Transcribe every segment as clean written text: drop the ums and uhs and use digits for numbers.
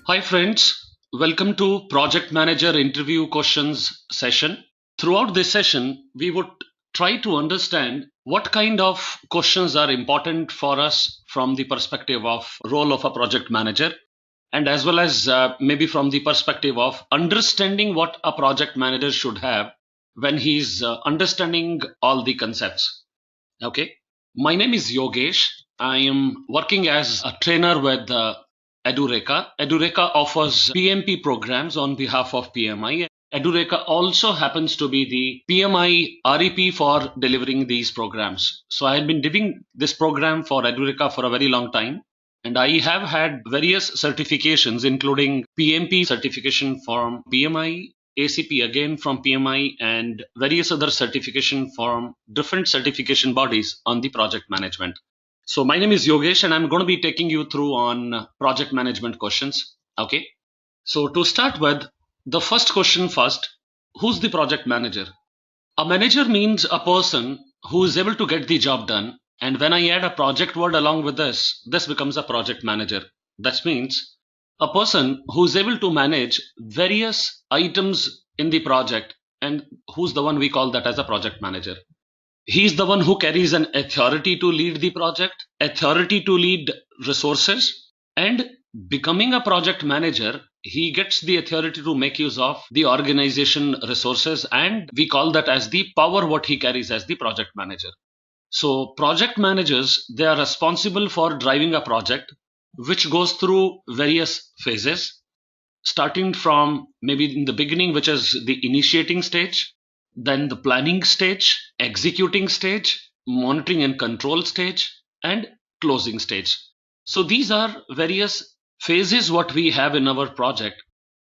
Hi friends, welcome to Project Manager Interview Questions session. Throughout this session, we would try to understand what kind of questions are important for us from the perspective of role of a project manager, and as well as maybe from the perspective of understanding what a project manager should have when he's understanding all the concepts. Okay, my name is Yogesh. I am working as a trainer with Edureka. Edureka offers PMP programs on behalf of PMI. Edureka also happens to be the PMI REP for delivering these programs. So I have been doing this program for Edureka for a very long time. And I have had various certifications, including PMP certification from PMI, ACP again from PMI, and various other certification from different certification bodies on the project management. So my name is Yogesh and I'm going to be taking you through on project management questions. Okay. So to start with, the first question first, who's the project manager? A manager means a person who is able to get the job done. And when I add a project word along with this becomes a project manager. That means a person who is able to manage various items in the project and who's the one we call that as a project manager. He's the one who carries an authority to lead the project, authority to lead resources, and becoming a project manager, he gets the authority to make use of the organization resources, and we call that as the power what he carries as the project manager. So project managers, they are responsible for driving a project which goes through various phases, starting from maybe in the beginning, which is the initiating stage, then the planning stage, executing stage, monitoring and control stage, and closing stage. So these are various phases what we have in our project.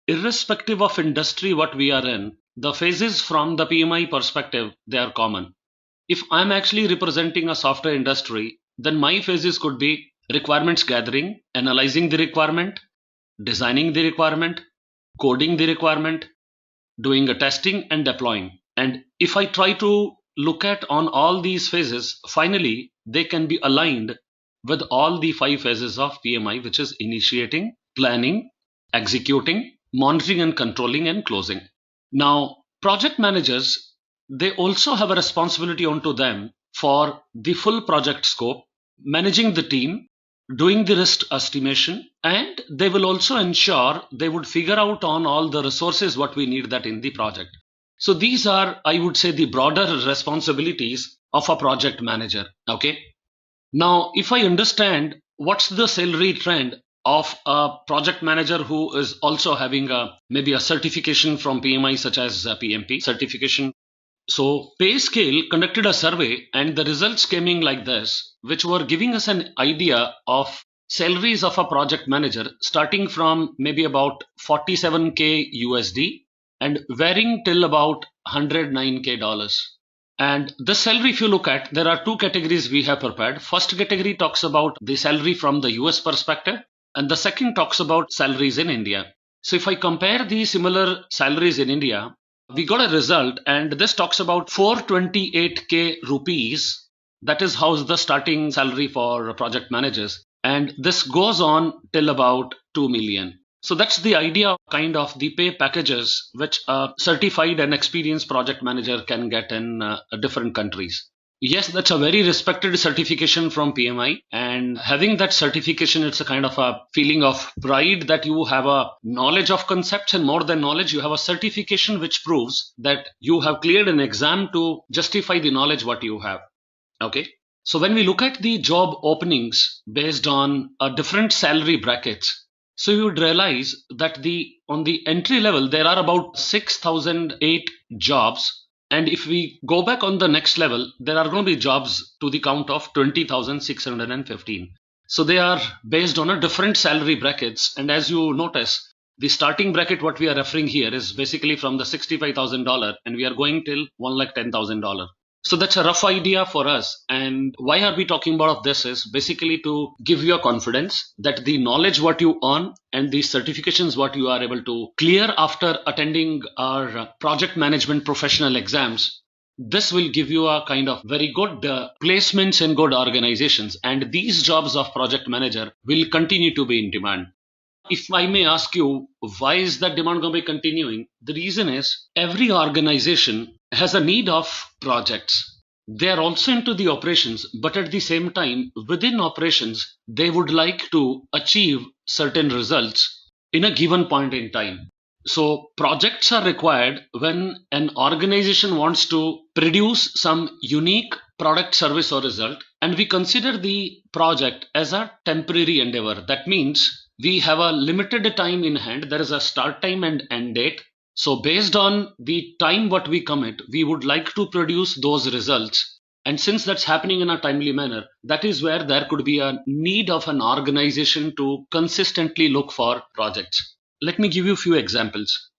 Irrespective of industry what we are in, the phases from the PMI perspective, they are common. If I'm actually representing a software industry, then my phases could be requirements gathering, analyzing the requirement, designing the requirement, coding the requirement, doing a testing and deploying. And if I try to look at on all these phases, finally they can be aligned with all the five phases of PMI, which is initiating, planning, executing, monitoring and controlling, and closing. Now, project managers, they also have a responsibility onto them for the full project scope, managing the team, doing the risk estimation, and they will also ensure they would figure out on all the resources what we need that in the project. So these are, I would say, the broader responsibilities of a project manager. Okay. Now, if I understand what's the salary trend of a project manager who is also having a maybe a certification from PMI such as PMP certification. So PayScale conducted a survey and the results came in like this, which were giving us an idea of salaries of a project manager starting from maybe about 47k USD and varying till about 109k dollars. And the salary, if you look at, there are two categories we have prepared. First category talks about the salary from the US perspective, and the second talks about salaries in India. So if I compare the similar salaries in India, we got a result, and this talks about 428k rupees. That is how's the starting salary for project managers, and this goes on till about 2 million. So that's the idea of kind of the pay packages which a certified and experienced project manager can get in different countries. Yes, that's a very respected certification from PMI, and having that certification, it's a kind of a feeling of pride that you have a knowledge of concepts, and more than knowledge, you have a certification which proves that you have cleared an exam to justify the knowledge what you have. Okay. So when we look at the job openings based on different salary brackets, so you would realize that the on the entry level there are about 6,008 jobs, and if we go back on the next level, there are going to be jobs to the count of 20,615. So they are based on a different salary brackets, and as you notice, the starting bracket what we are referring here is basically from the $65,000, and we are going till $110,000. So that's a rough idea for us. And why are we talking about this is basically to give you a confidence that the knowledge what you earn and the certifications what you are able to clear after attending our project management professional exams, this will give you a kind of very good placements in good organizations. And these jobs of project manager will continue to be in demand. If I may ask you, why is that demand going to be continuing? The reason is every organization has a need of projects. They are also into the operations, but at the same time, within operations, they would like to achieve certain results in a given point in time. So, projects are required when an organization wants to produce some unique product, service, or result, and we consider the project as a temporary endeavor. That means we have a limited time in hand. There is a start time and end date. So based on the time what we commit, we would like to produce those results. And since that's happening in a timely manner, that is where there could be a need of an organization to consistently look for projects. Let me give you a few examples.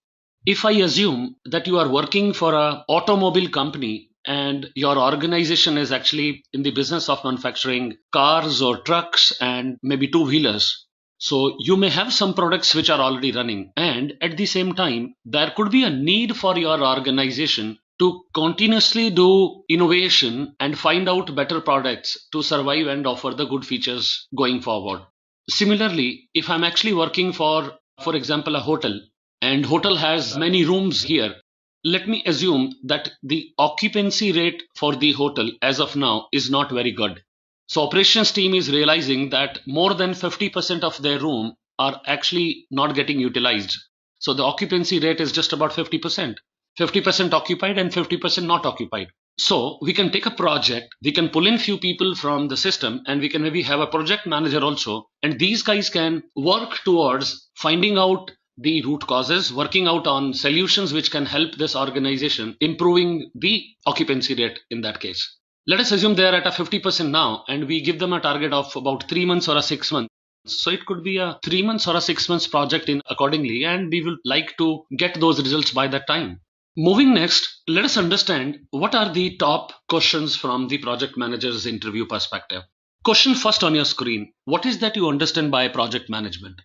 If I assume that you are working for an automobile company and your organization is actually in the business of manufacturing cars or trucks and maybe two-wheelers, so you may have some products which are already running, and at the same time, there could be a need for your organization to continuously do innovation and find out better products to survive and offer the good features going forward. Similarly, if I'm actually working for example, a hotel, and hotel has many rooms here, let me assume that the occupancy rate for the hotel as of now is not very good. So operations team is realizing that more than 50% of their room are actually not getting utilized. So the occupancy rate is just about 50%. 50% occupied and 50% not occupied. So we can take a project, we can pull in few people from the system, and we can maybe have a project manager also. And these guys can work towards finding out the root causes, working out on solutions which can help this organization improving the occupancy rate in that case. Let us assume they are at a 50% now, and we give them a target of about 3 months or a 6 months. So it could be a 3 months or a 6 months project in accordingly, and we will like to get those results by that time. Moving next, let us understand what are the top questions from the project manager's interview perspective. Question first on your screen. What is that you understand by project management?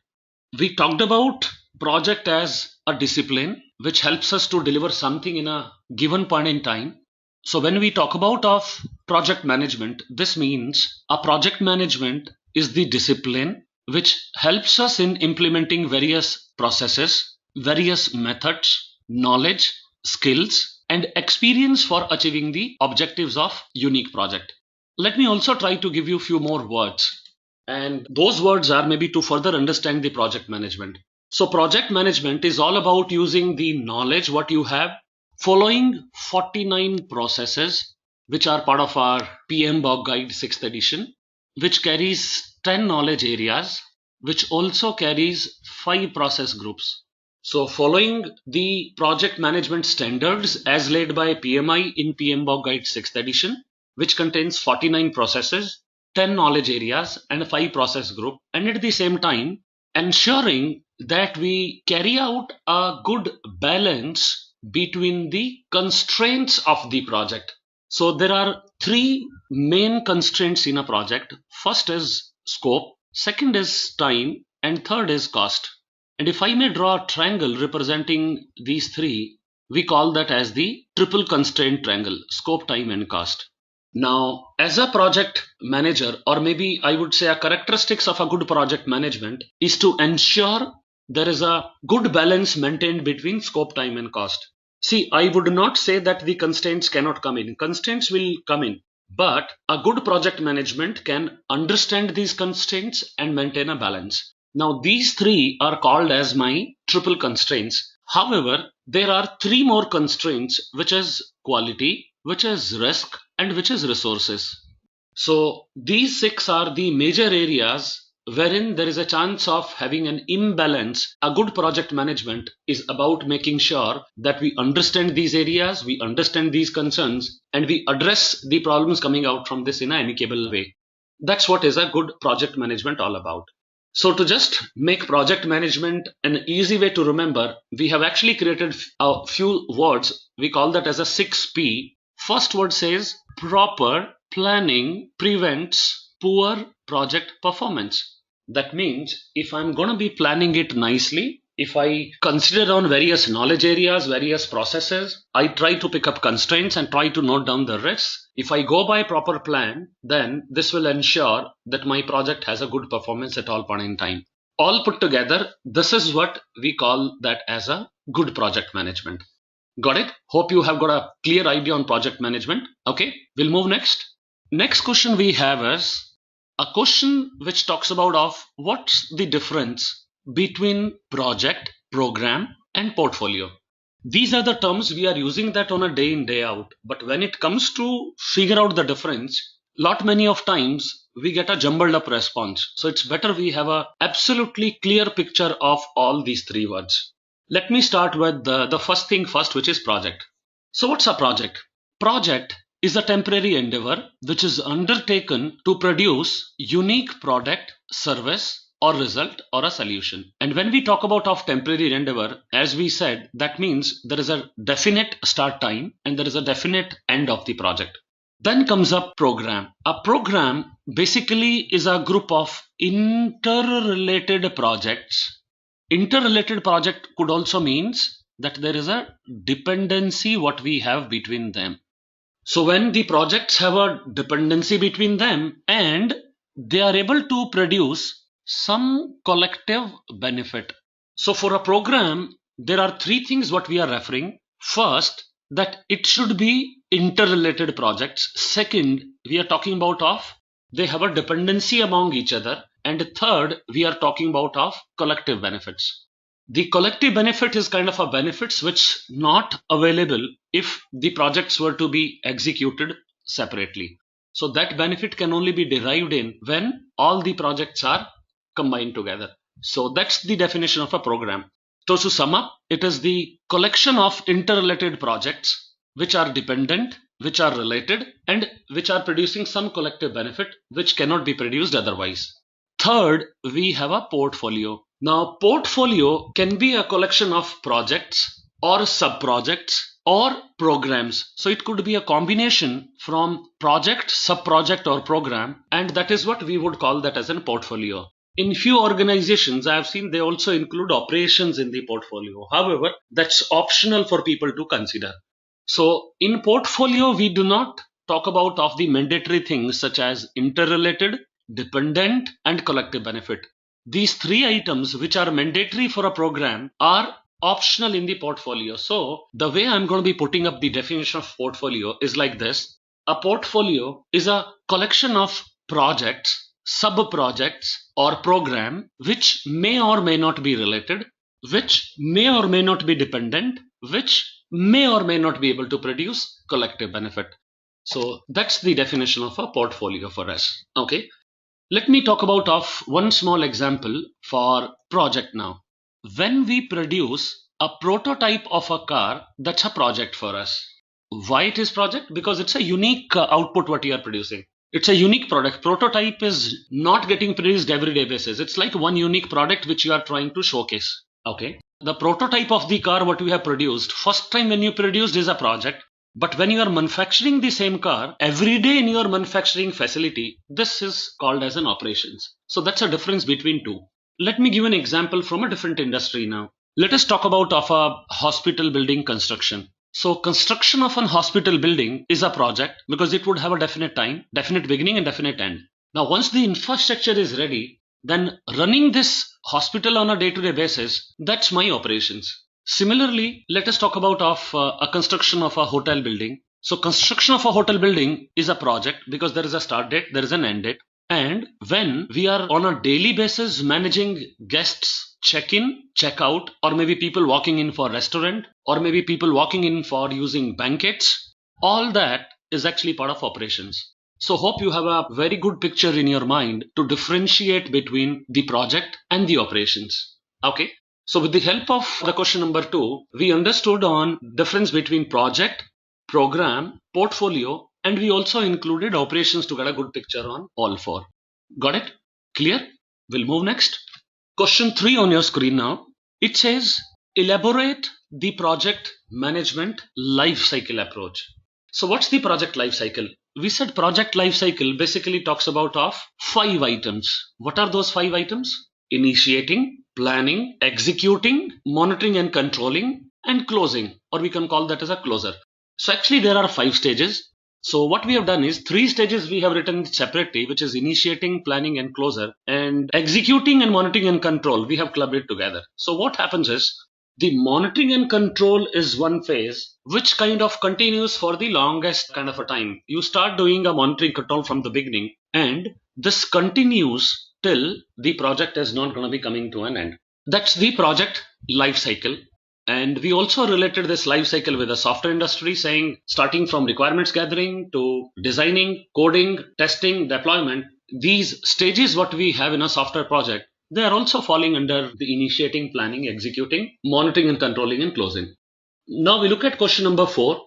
We talked about project as a discipline which helps us to deliver something in a given point in time. So when we talk about of project management, this means a project management is the discipline which helps us in implementing various processes, various methods, knowledge, skills, and experience for achieving the objectives of unique project. Let me also try to give you a few more words. And those words are maybe to further understand the project management. So project management is all about using the knowledge what you have, following 49 processes, which are part of our PMBOK Guide 6th edition, which carries 10 knowledge areas, which also carries 5 process groups. So following the project management standards as laid by PMI in PMBOK Guide 6th edition, which contains 49 processes, 10 knowledge areas, and 5 process group, and at the same time ensuring that we carry out a good balance between the constraints of the project. So there are 3 main constraints in a project. First is scope, second is time, and third is cost. And if I may draw a triangle representing these 3, we call that as the triple constraint triangle: scope, time, and cost. Now, as a project manager, or maybe I would say a characteristics of a good project management is to ensure there is a good balance maintained between scope, time, and cost. See, I would not say that the constraints cannot come in. Constraints will come in, but a good project management can understand these constraints and maintain a balance. Now, these 3 are called as my triple constraints. However, there are 3 more constraints, which is quality, which is risk, and which is resources. So these 6 are the major areas wherein there is a chance of having an imbalance. A good project management is about making sure that we understand these areas, we understand these concerns, and we address the problems coming out from this in an amicable way. That's what is a good project management all about. So to just make project management an easy way to remember, we have actually created a few words. We call that as a 6P. First word says proper planning prevents poor project performance. That means if I'm going to be planning it nicely, if I consider on various knowledge areas, various processes, I try to pick up constraints and try to note down the risks. If I go by proper plan, then this will ensure that my project has a good performance at all point in time. All put together, this is what we call that as a good project management. Got it? Hope you have got a clear idea on project management. Okay, we'll move next. Next question we have is a question which talks about of what's the difference between project, program and portfolio. These are the terms we are using that on a day in, day out. But when it comes to figure out the difference, lot many of times we get a jumbled up response. So it's better we have a absolutely clear picture of all these three words. Let me start with the first thing first, which is project. So what's a project? Project is a temporary endeavor which is undertaken to produce unique product, service, or result or a solution. And when we talk about of temporary endeavor, as we said, that means there is a definite start time and there is a definite end of the project. Then comes a program. A program basically is a group of interrelated projects. Interrelated project could also means that there is a dependency what we have between them. So when the projects have a dependency between them and they are able to produce some collective benefit. So for a program, there are three things what we are referring. First, that it should be interrelated projects. Second, we are talking about of they have a dependency among each other. And third, we are talking about of collective benefits. The collective benefit is kind of a benefits which not available if the projects were to be executed separately. So that benefit can only be derived in when all the projects are combined together. So that's the definition of a program. So to sum up, it is the collection of interrelated projects which are dependent, which are related, and which are producing some collective benefit which cannot be produced otherwise. Third, we have a portfolio. Now, portfolio can be a collection of projects or sub-projects or programs. So it could be a combination from project, sub-project or program, and that is what we would call that as a portfolio. In few organizations, I have seen they also include operations in the portfolio. However, that's optional for people to consider. So in portfolio, we do not talk about of the mandatory things such as interrelated, dependent, and collective benefit. These three items which are mandatory for a program are optional in the portfolio. So the way I'm going to be putting up the definition of portfolio is like this. A portfolio is a collection of projects, sub-projects or program which may or may not be related, which may or may not be dependent, which may or may not be able to produce collective benefit. So that's the definition of a portfolio for us. Okay. Let me talk about of one small example for project now. When we produce a prototype of a car, that's a project for us. Why it is project? Because it's a unique output what you are producing. It's a unique product. Prototype is not getting produced everyday basis. It's like one unique product which you are trying to showcase. Okay. The prototype of the car what we have produced, first time when you produced is a project. But when you are manufacturing the same car every day in your manufacturing facility, this is called as an operations. So that's a difference between two. Let me give an example from a different industry now. Let us talk about of a hospital building construction. So construction of an hospital building is a project because it would have a definite time, definite beginning and definite end. Now once the infrastructure is ready, then running this hospital on a day-to-day basis, that's my operations. Similarly, let us talk about of a construction of a hotel building. So construction of a hotel building is a project because there is a start date, there is an end date. And when we are on a daily basis managing guests check in, check out, or maybe people walking in for restaurant, or maybe people walking in for using banquets, all that is actually part of operations. So hope you have a very good picture in your mind to differentiate between the project and the operations. Okay. So with the help of the question number 2, we understood on difference between project, program, portfolio, and we also included operations to get a good picture on all four. Got it? Clear? We'll move next. Question 3 on your screen now. It says, elaborate the project management life cycle approach. So what's the project life cycle? We said project life cycle basically talks about of 5 items. What are those 5 items? Initiating, planning, executing, monitoring and controlling, and closing, or we can call that as a closer. So actually there are 5 stages. So what we have done is 3 stages we have written separately, which is initiating, planning and closure, and executing and monitoring and control. We have clubbed it together. So what happens is the monitoring and control is one phase which kind of continues for the longest kind of a time. You start doing a monitoring control from the beginning, and this continues till the project is not going to be coming to an end. That's the project life cycle. And we also related this life cycle with the software industry, saying starting from requirements gathering to designing, coding, testing, deployment, these stages what we have in a software project, they are also falling under the initiating, planning, executing, monitoring and controlling and closing. Now we look at question number 4.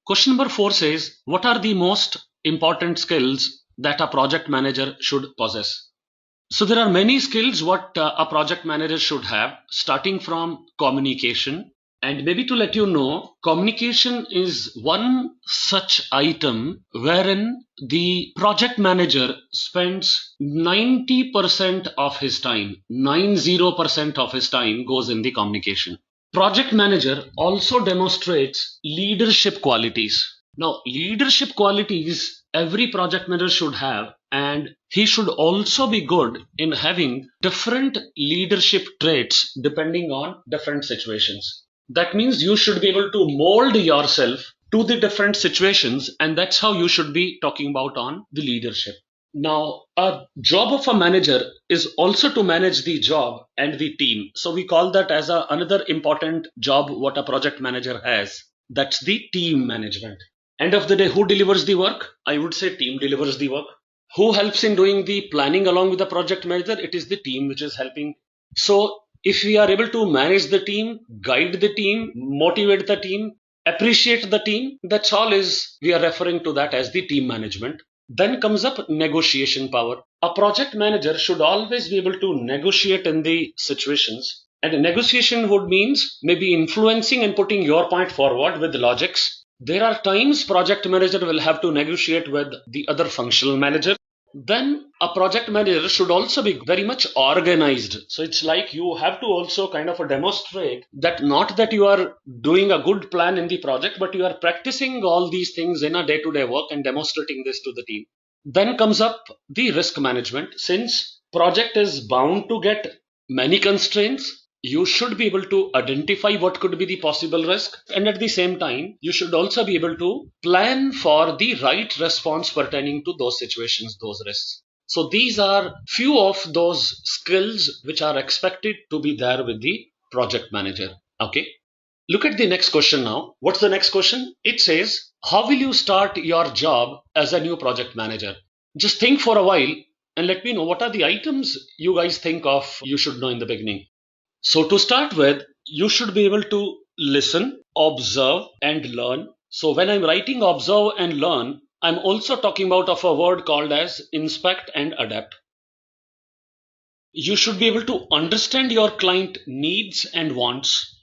Question number 4 says, what are the most important skills that a project manager should possess? So there are many skills what a project manager should have, starting from communication. And maybe to let you know, communication is one such item wherein the project manager spends 90% of his time, 90% of his time goes in the communication. Project manager also demonstrates leadership qualities. Now, leadership qualities every project manager should have, and he should also be good in having different leadership traits depending on different situations. That means you should be able to mold yourself to the different situations, and that's how you should be talking about on the leadership. Now, a job of a manager is also to manage the job and the team. So we call that as another important job what a project manager has. That's the team management. End of the day, who delivers the work? I would say team delivers the work. Who helps in doing the planning along with the project manager? It is the team which is helping. So if we are able to manage the team, guide the team, motivate the team, appreciate the team, that's all is we are referring to that as the team management. Then comes up negotiation power. A project manager should always be able to negotiate in the situations. And negotiation would means maybe influencing and putting your point forward with logics. There are times project manager will have to negotiate with the other functional manager. Then a project manager should also be very much organized. So it's like you have to also kind of demonstrate that not that you are doing a good plan in the project, but you are practicing all these things in a day-to-day work and demonstrating this to the team. Then comes up the risk management. Since project is bound to get many constraints, you should be able to identify what could be the possible risk, and at the same time you should also be able to plan for the right response pertaining to those situations, those risks. So these are few of those skills which are expected to be there with the project manager. Okay, look at the next question now. What's the next question? It says, how will you start your job as a new project manager? Just think for a while and let me know what are the items you guys think of you should know in the beginning. So to start with, you should be able to listen, observe and learn. So when I'm writing observe and learn, I'm also talking about of a word called as inspect and adapt. You should be able to understand your client needs and wants.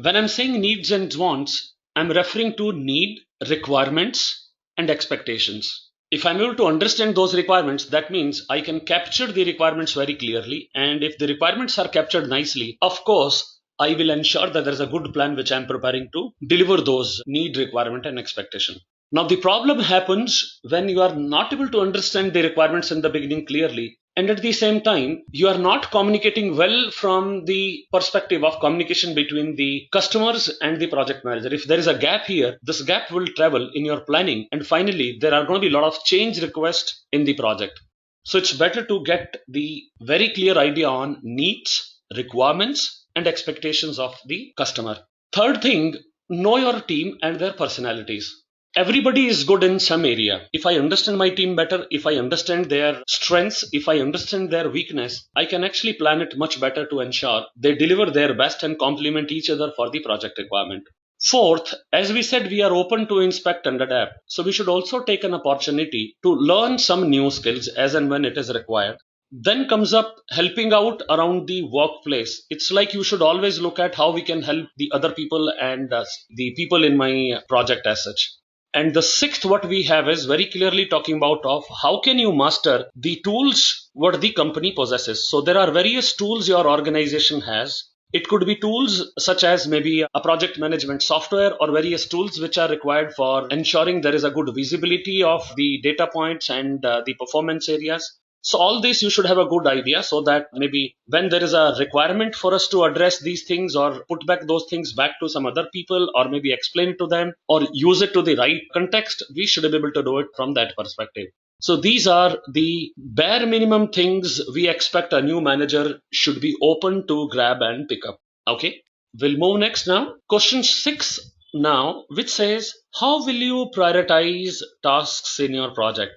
When I'm saying needs and wants, I'm referring to need, requirements and expectations. If I'm able to understand those requirements, that means I can capture the requirements very clearly. And if the requirements are captured nicely, of course, I will ensure that there's a good plan which I'm preparing to deliver those need, requirement and expectation. Now, the problem happens when you are not able to understand the requirements in the beginning clearly. And at the same time, you are not communicating well from the perspective of communication between the customers and the project manager. If there is a gap here, this gap will travel in your planning. And finally, there are going to be a lot of change requests in the project. So it's better to get the very clear idea on needs, requirements, and expectations of the customer. Third thing, know your team and their personalities. Everybody is good in some area. If I understand my team better, if I understand their strengths, if I understand their weakness, I can actually plan it much better to ensure they deliver their best and complement each other for the project requirement. Fourth, as we said, we are open to inspect and adapt. So we should also take an opportunity to learn some new skills as and when it is required. Then comes up helping out around the workplace. It's like you should always look at how we can help the other people and the people in my project as such. And the sixth what we have is very clearly talking about of how can you master the tools what the company possesses. So there are various tools your organization has. It could be tools such as maybe a project management software or various tools which are required for ensuring there is a good visibility of the data points and the performance areas. So all this you should have a good idea, so that maybe when there is a requirement for us to address these things or put back those things back to some other people or maybe explain it to them or use it to the right context, we should be able to do it from that perspective. So these are the bare minimum things we expect a new manager should be open to grab and pick up. Okay, we'll move next now. Question 6 now, which says, how will you prioritize tasks in your project?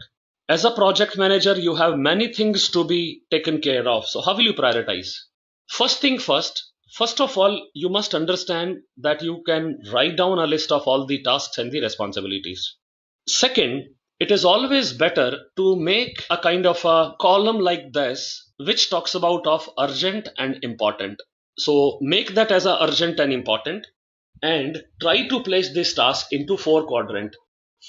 As a project manager, you have many things to be taken care of. So how will you prioritize? First thing first of all, you must understand that you can write down a list of all the tasks and the responsibilities. Second, it is always better to make a kind of a column like this, which talks about of urgent and important. So make that as a urgent and important, and try to place this task into 4 quadrant.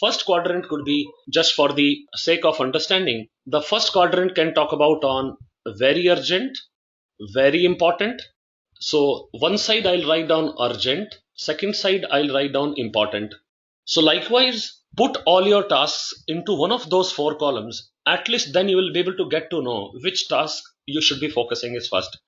First quadrant could be, just for the sake of understanding, the first quadrant can talk about on very urgent, very important. So one side I'll write down urgent, second side I'll write down important. So likewise, put all your tasks into one of those 4 columns. At least then you will be able to get to know which task you should be focusing is first.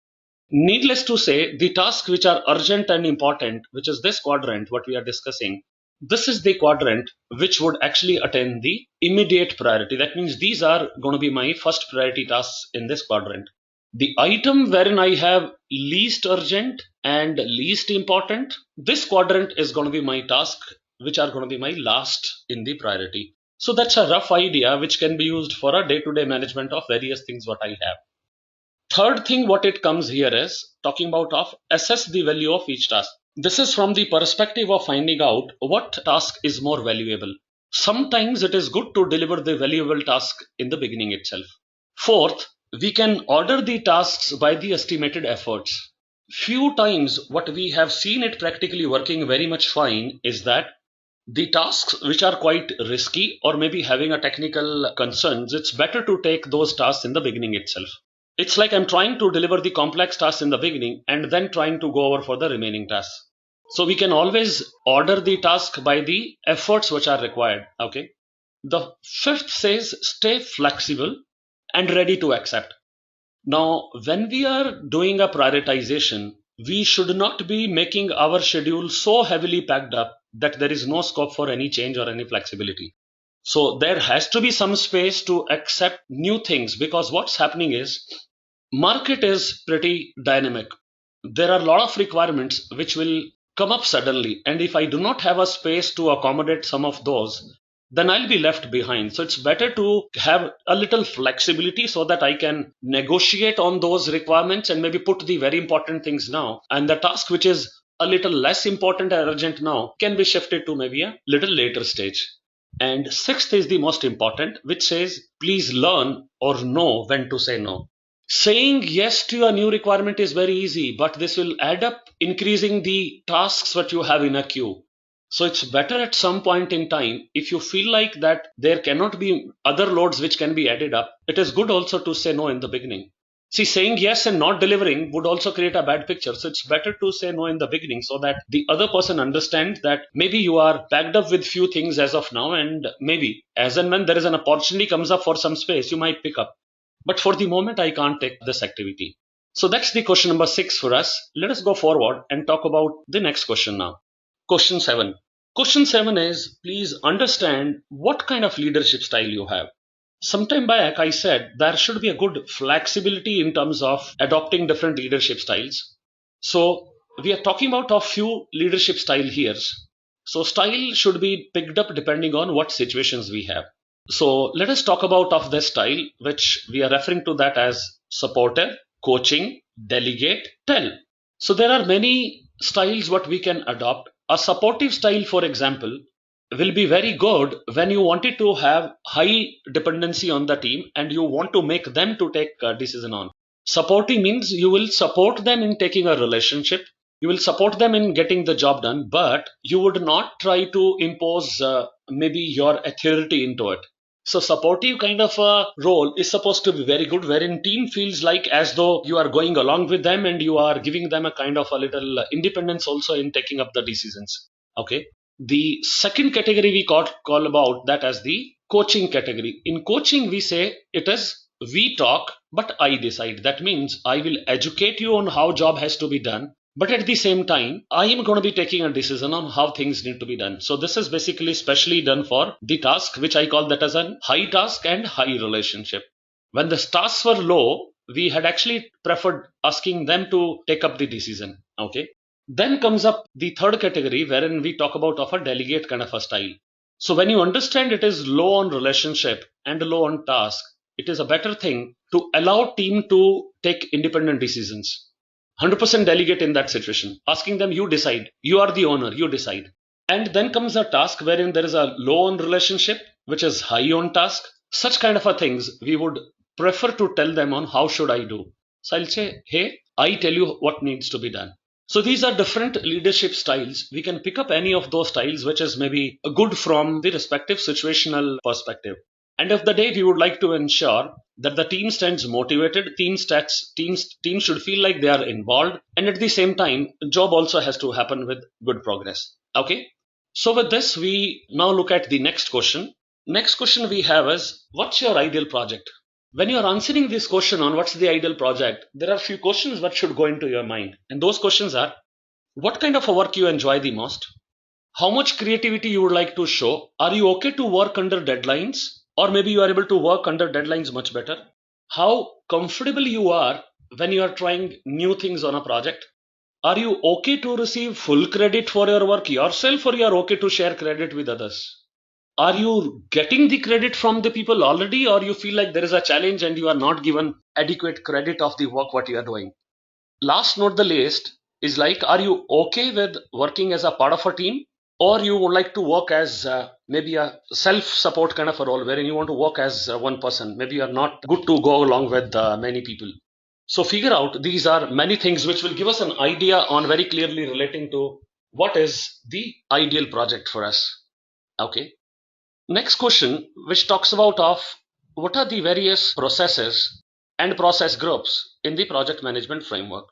Needless to say, the tasks which are urgent and important, which is this quadrant, what we are discussing, this is the quadrant which would actually attain the immediate priority. That means these are going to be my first priority tasks in this quadrant. The item wherein I have least urgent and least important, this quadrant is going to be my task which are going to be my last in the priority. So that's a rough idea which can be used for a day-to-day management of various things what I have. Third thing what it comes here is talking about of assess the value of each task. This is from the perspective of finding out what task is more valuable. Sometimes it is good to deliver the valuable task in the beginning itself. Fourth, we can order the tasks by the estimated efforts. Few times what we have seen it practically working very much fine is that the tasks which are quite risky or maybe having a technical concerns, it's better to take those tasks in the beginning itself. It's like I'm trying to deliver the complex tasks in the beginning and then trying to go over for the remaining tasks. So we can always order the task by the efforts which are required. Okay. The fifth says stay flexible and ready to accept. Now, when we are doing a prioritization, we should not be making our schedule so heavily packed up that there is no scope for any change or any flexibility. So there has to be some space to accept new things, because what's happening is market is pretty dynamic. There are a lot of requirements which will come up suddenly, and if I do not have a space to accommodate some of those, then I'll be left behind. So it's better to have a little flexibility so that I can negotiate on those requirements and maybe put the very important things now, and the task which is a little less important and urgent now can be shifted to maybe a little later stage. And sixth is the most important, which says please learn or know when to say no. Saying yes to a new requirement is very easy, but this will add up, increasing the tasks that you have in a queue. So it's better at some point in time, if you feel like that there cannot be other loads which can be added up, it is good also to say no in the beginning. See, saying yes and not delivering would also create a bad picture. So it's better to say no in the beginning so that the other person understands that maybe you are packed up with few things as of now, and maybe as and when there is an opportunity comes up for some space, you might pick up. But for the moment, I can't take this activity. So that's the question number 6 for us. Let us go forward and talk about the next question now. Question 7. Question 7 is, please understand what kind of leadership style you have. Sometime back, I said there should be a good flexibility in terms of adopting different leadership styles. So we are talking about a few leadership style here. So style should be picked up depending on what situations we have. So let us talk about of this style, which we are referring to that as supporter, coaching, delegate, tell. So there are many styles what we can adopt. A supportive style, for example, will be very good when you wanted to have high dependency on the team and you want to make them to take a decision on. Supporting means you will support them in taking a relationship. You will support them in getting the job done, but you would not try to impose maybe your authority into it. So supportive kind of a role is supposed to be very good, wherein team feels like as though you are going along with them and you are giving them a kind of a little independence also in taking up the decisions. Okay. The second category we call about that as the coaching category. In coaching, we say it is we talk, but I decide. That means I will educate you on how job has to be done, but at the same time, I am going to be taking a decision on how things need to be done. So this is basically specially done for the task, which I call that as a high task and high relationship. When the tasks were low, we had actually preferred asking them to take up the decision. Okay. Then comes up the third category wherein we talk about of a delegate kind of a style. So when you understand it is low on relationship and low on task, it is a better thing to allow team to take independent decisions. 100% delegate in that situation, asking them, you decide, you are the owner, you decide. And then comes a task wherein there is a low on relationship, which is high on task. Such kind of a things we would prefer to tell them on how should I do. So I'll say, hey, I tell you what needs to be done. So these are different leadership styles. We can pick up any of those styles, which is maybe good from the respective situational perspective. End of the day, we would like to ensure that the team stands motivated, teams should feel like they are involved, and at the same time, job also has to happen with good progress. Okay. So with this, we now look at the next question. Next question we have is, what's your ideal project? When you are answering this question on what's the ideal project, there are a few questions that should go into your mind. And those questions are, what kind of a work you enjoy the most? How much creativity you would like to show? Are you okay to work under deadlines? Or maybe you are able to work under deadlines much better? How comfortable you are when you are trying new things on a project? Are you okay to receive full credit for your work yourself, or you are okay to share credit with others? Are you getting the credit from the people already, or you feel like there is a challenge and you are not given adequate credit of the work what you are doing? Last not the least is like, are you okay with working as a part of a team, or you would like to work as maybe a self-support kind of a role wherein you want to work as one person? Maybe you are not good to go along with many people. So figure out, these are many things which will give us an idea on very clearly relating to what is the ideal project for us. Okay. Next question, which talks about of what are the various processes and process groups in the project management framework.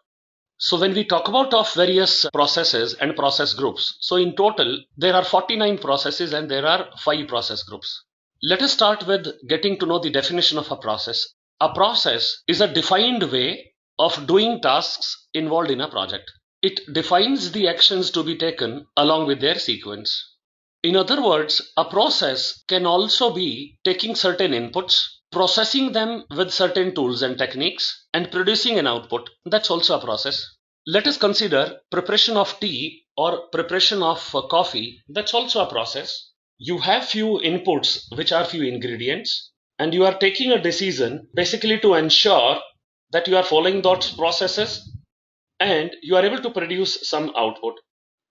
So when we talk about of various processes and process groups, so in total there are 49 processes and there are 5 process groups. Let us start with getting to know the definition of a process. A process is a defined way of doing tasks involved in a project. It defines the actions to be taken along with their sequence. In other words, a process can also be taking certain inputs, processing them with certain tools and techniques, and producing an output. That's also a process. Let us consider preparation of tea or preparation of coffee. That's also a process. You have few inputs, which are few ingredients, and you are taking a decision basically to ensure that you are following those processes and you are able to produce some output.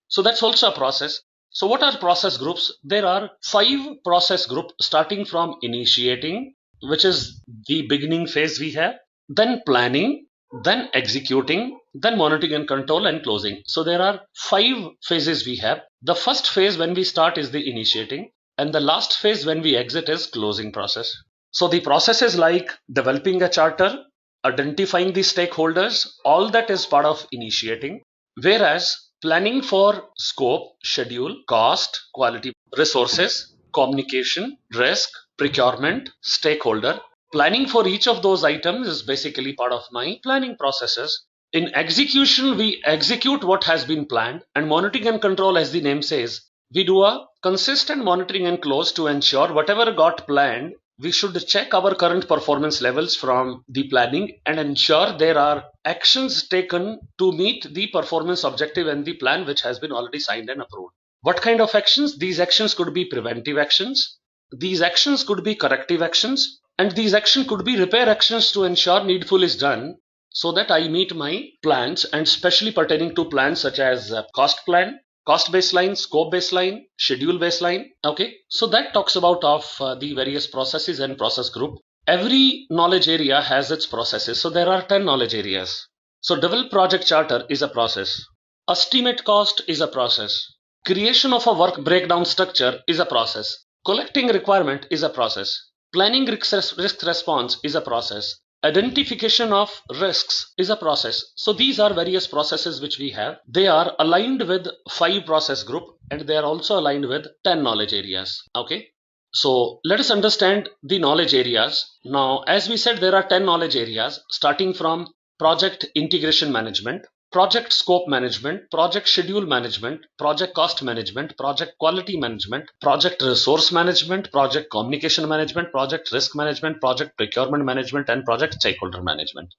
So that's also a process. So what are process groups? There are 5 process groups, starting from initiating, which is the beginning phase we have, then planning, then executing, then monitoring and control, and closing. So there are 5 phases we have. The first phase when we start is the initiating, and the last phase when we exit is closing process. So the process is like developing a charter, identifying the stakeholders, all that is part of initiating. Whereas planning for scope, schedule, cost, quality, resources, communication, risk, procurement, stakeholder. Planning for each of those items is basically part of my planning processes. In execution, we execute what has been planned, and monitoring and control, as the name says, we do a consistent monitoring and close to ensure whatever got planned. We should check our current performance levels from the planning and ensure there are actions taken to meet the performance objective and the plan which has been already signed and approved. What kind of actions? These actions could be preventive actions, these actions could be corrective actions, and these actions could be repair actions to ensure needful is done so that I meet my plans, and especially pertaining to plans such as cost plan, cost baseline, scope baseline, schedule baseline. Okay, so that talks about of the various processes and process group. Every knowledge area has its processes. So there are 10 knowledge areas. So develop project charter is a process. Estimate cost is a process. Creation of a work breakdown structure is a process. Collecting requirement is a process. Planning risk response is a process. Identification of risks is a process. So these are various processes which we have. They are aligned with 5 process group, and they are also aligned with 10 knowledge areas. Okay. So let us understand the knowledge areas. Now, as we said, there are 10 knowledge areas starting from project integration management, project scope management, project schedule management, project cost management, project quality management, project resource management, project communication management, project risk management, project procurement management, and project stakeholder management.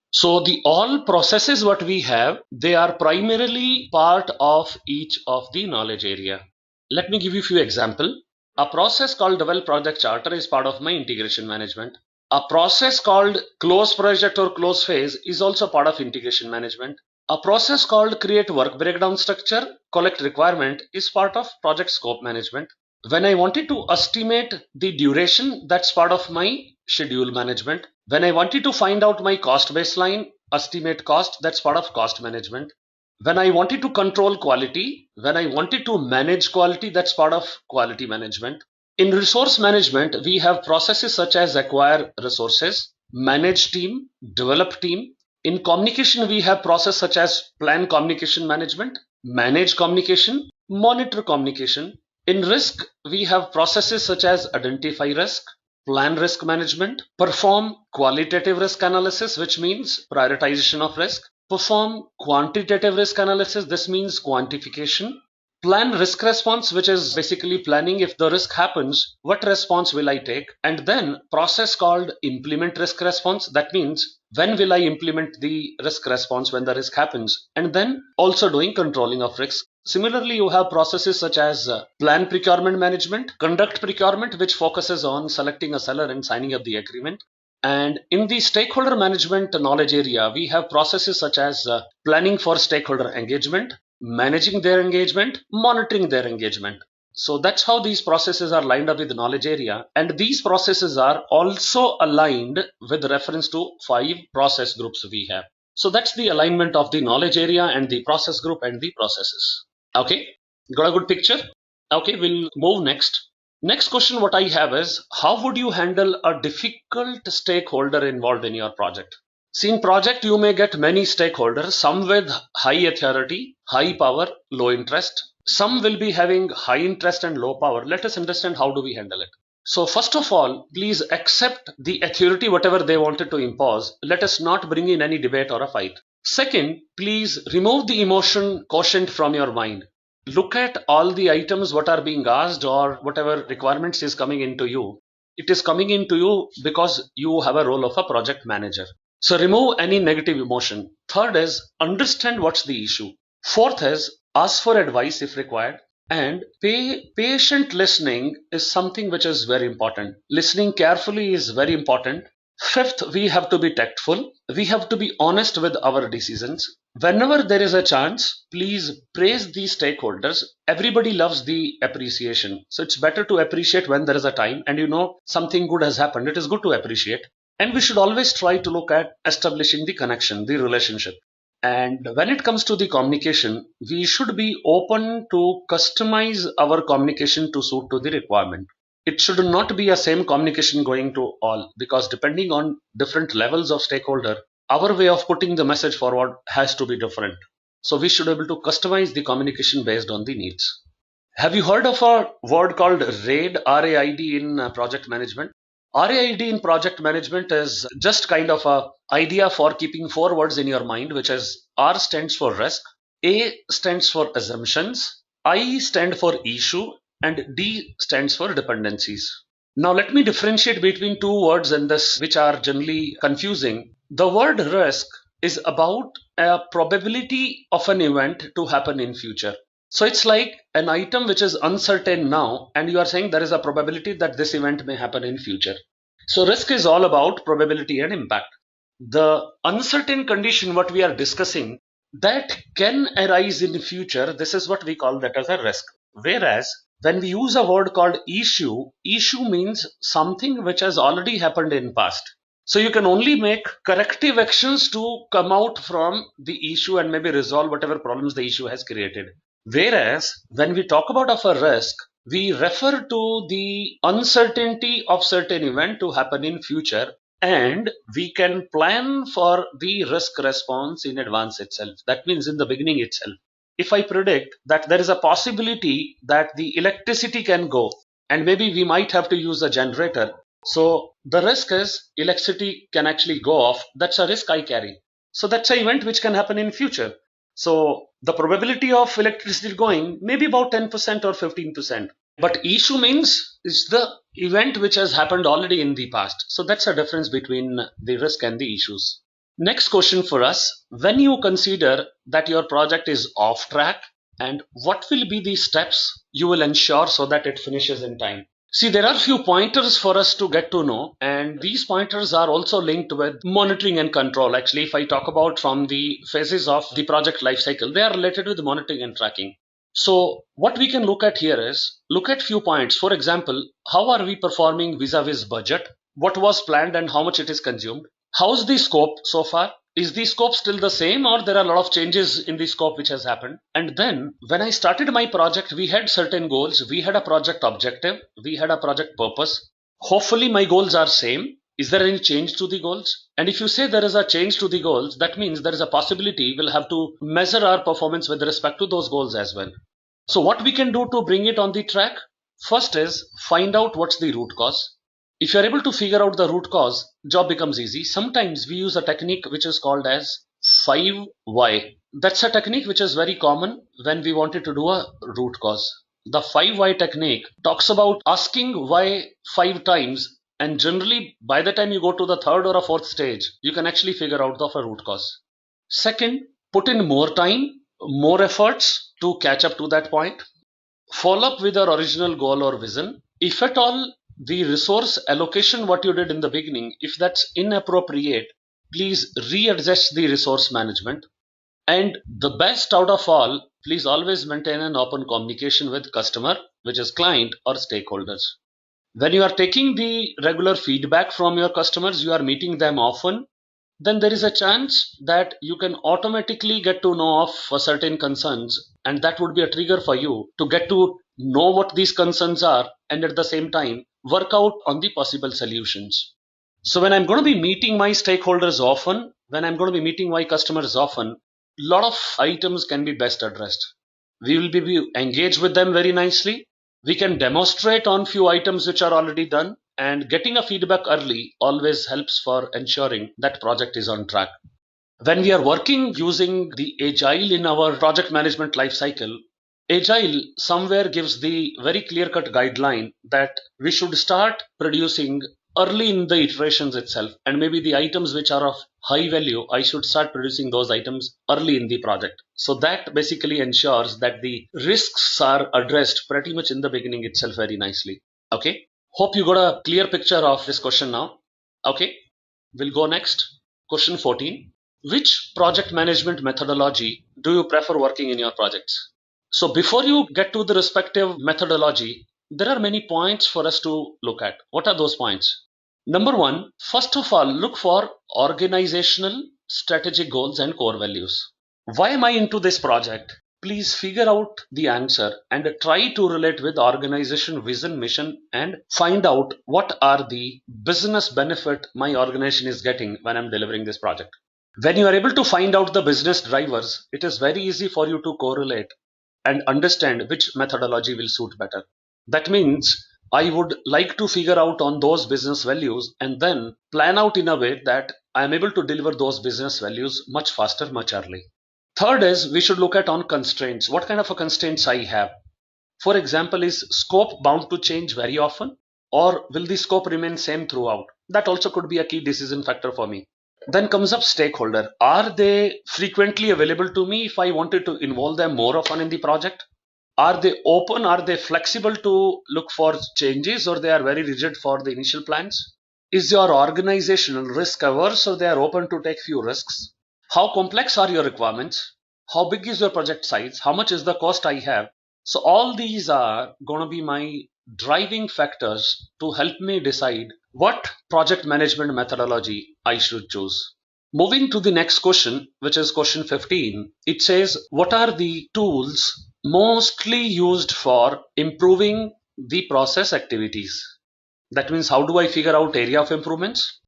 So the all processes what we have, they are primarily part of each of the knowledge area. Let me give you a few examples. A process called develop project charter is part of my integration management. A process called close project or close phase is also part of integration management. A process called create work breakdown structure, collect requirement is part of project scope management. When I wanted to estimate the duration, that's part of my schedule management. When I wanted to find out my cost baseline, estimate cost, that's part of cost management. When I wanted to control quality, when I wanted to manage quality, that's part of quality management. In resource management, we have processes such as acquire resources, manage team, develop team. In communication, we have processes such as plan communication management, manage communication, monitor communication. In risk, we have processes such as identify risk, plan risk management, perform qualitative risk analysis, which means prioritization of risk, perform quantitative risk analysis, this means quantification, plan risk response, which is basically planning if the risk happens, what response will I take, and then process called implement risk response, that means when will I implement the risk response when the risk happens, and then also doing controlling of risk. Similarly, you have processes such as plan procurement management, conduct procurement, which focuses on selecting a seller and signing up the agreement. And in the stakeholder management knowledge area, we have processes such as planning for stakeholder engagement, managing their engagement, monitoring their engagement. So that's how these processes are lined up with the knowledge area. And these processes are also aligned with reference to 5 process groups we have. So that's the alignment of the knowledge area and the process group and the processes. Okay, got a good picture? Okay, we'll move next. Next question what I have is, how would you handle a difficult stakeholder involved in your project? See, in project you may get many stakeholders, some with high authority, high power, low interest. Some will be having high interest and low power. Let us understand how do we handle it. So first of all, please accept the authority whatever they wanted to impose. Let us not bring in any debate or a fight. Second, please remove the emotion quotient from your mind. Look at all the items what are being asked or whatever requirements is coming into you. It is coming into you because you have a role of a project manager. So remove any negative emotion. Third is understand what's the issue. Fourth is ask for advice if required. And patient listening is something which is very important. Listening carefully is very important. Fifth, we have to be tactful. We have to be honest with our decisions. Whenever there is a chance, please praise the stakeholders. Everybody loves the appreciation. So it's better to appreciate when there is a time and you know something good has happened. It is good to appreciate. And we should always try to look at establishing the connection, the relationship. And when it comes to the communication, we should be open to customize our communication to suit to the requirement. It should not be a same communication going to all, because depending on different levels of stakeholder, our way of putting the message forward has to be different. So we should be able to customize the communication based on the needs. Have you heard of a word called RAID, R-A-I-D in project management? RAID in project management is just kind of a idea for keeping 4 words in your mind, which is R stands for risk, A stands for assumptions, I stand for issue, and D stands for dependencies. Now let me differentiate between 2 words in this which are generally confusing. The word risk is about a probability of an event to happen in future. So it's like an item which is uncertain now and you are saying there is a probability that this event may happen in future. So risk is all about probability and impact. The uncertain condition what we are discussing that can arise in the future, this is what we call that as a risk. Whereas when we use a word called issue means something which has already happened in past. So you can only make corrective actions to come out from the issue and maybe resolve whatever problems the issue has created. Whereas when we talk about of a risk, We refer to the uncertainty of certain event to happen in future, and we can plan for the risk response in advance itself. That means in the beginning itself. If I predict that there is a possibility that the electricity can go and maybe we might have to use a generator, so the risk is electricity can actually go off. That's a risk I carry. So that's an event which can happen in future. So the probability of electricity going may be about 10% or 15%. But issue means is the event which has happened already in the past. So that's a difference between the risk and the issues. Next question for us: when you consider that your project is off track, and what will be the steps you will ensure so that it finishes in time? See, there are few pointers for us to get to know, and these pointers are also linked with monitoring and control. Actually, if I talk about from the phases of the project life cycle, they are related with monitoring and tracking. So what we can look at here is look at few points. For example, how are we performing vis-a-vis budget? What was planned and how much it is consumed? How's the scope so far? Is the scope still the same, or there are a lot of changes in the scope which has happened? And then when I started my project, we had certain goals. We had a project objective. We had a project purpose. Hopefully my goals are same. Is there any change to the goals? And if you say there is a change to the goals, that means there is a possibility we'll have to measure our performance with respect to those goals as well. So what we can do to bring it on the track? First is find out what's the root cause. If you're able to figure out the root cause, job becomes easy. Sometimes we use a technique which is called as 5 why. That's a technique which is very common when we wanted to do a root cause. The 5 why technique talks about asking why 5 times, and generally by the time you go to the third or a fourth stage, you can actually figure out the root cause. Second, put in more time, more efforts to catch up to that point. Follow up with your original goal or vision. If at all the resource allocation what you did in the beginning, if that's inappropriate, please readjust the resource management. And the best out of all, please always maintain an open communication with customer, which is client or stakeholders. When you are taking the regular feedback from your customers, you are meeting them often, then there is a chance that you can automatically get to know of certain concerns, and that would be a trigger for you to get to know what these concerns are, and at the same time work out on the possible solutions. So when I'm going to be meeting my stakeholders often, when I'm going to be meeting my customers often, a lot of items can be best addressed. We will be engaged with them very nicely. We can demonstrate on few items which are already done, and getting a feedback early always helps for ensuring that project is on track. When we are working using the agile in our project management life cycle, agile somewhere gives the very clear cut guideline that we should start producing early in the iterations itself, and maybe the items which are of high value, I should start producing those items early in the project. So that basically ensures that the risks are addressed pretty much in the beginning itself very nicely. Okay, hope you got a clear picture of this question now. Okay, we'll go next. Question 14. Which project management methodology do you prefer working in your projects? So before you get to the respective methodology, there are many points for us to look at. What are those points? Number one, first of all, look for organizational strategic goals and core values. Why am I into this project? Please figure out the answer and try to relate with organization vision, mission, and find out what are the business benefit my organization is getting when I'm delivering this project. When you are able to find out the business drivers, it is very easy for you to correlate and understand which methodology will suit better. That means I would like to figure out on those business values and then plan out in a way that I am able to deliver those business values much faster, much early. Third is we should look at on constraints. What kind of a constraints I have? For example, is scope bound to change very often, or will the scope remain same throughout? That also could be a key decision factor for me. Then comes up stakeholder. Are they frequently available to me if I wanted to involve them more often in the project? Are they open? Are they flexible to look for changes, or they are very rigid for the initial plans? Is your organization risk averse, or they are open to take few risks? How complex are your requirements? How big is your project size? How much is the cost I have? So all these are going to be my driving factors to help me decide what project management methodology I should choose. Moving to the next question, which is question 15, it says, what are the tools mostly used for improving the process activities. That means how do I figure out area of improvements?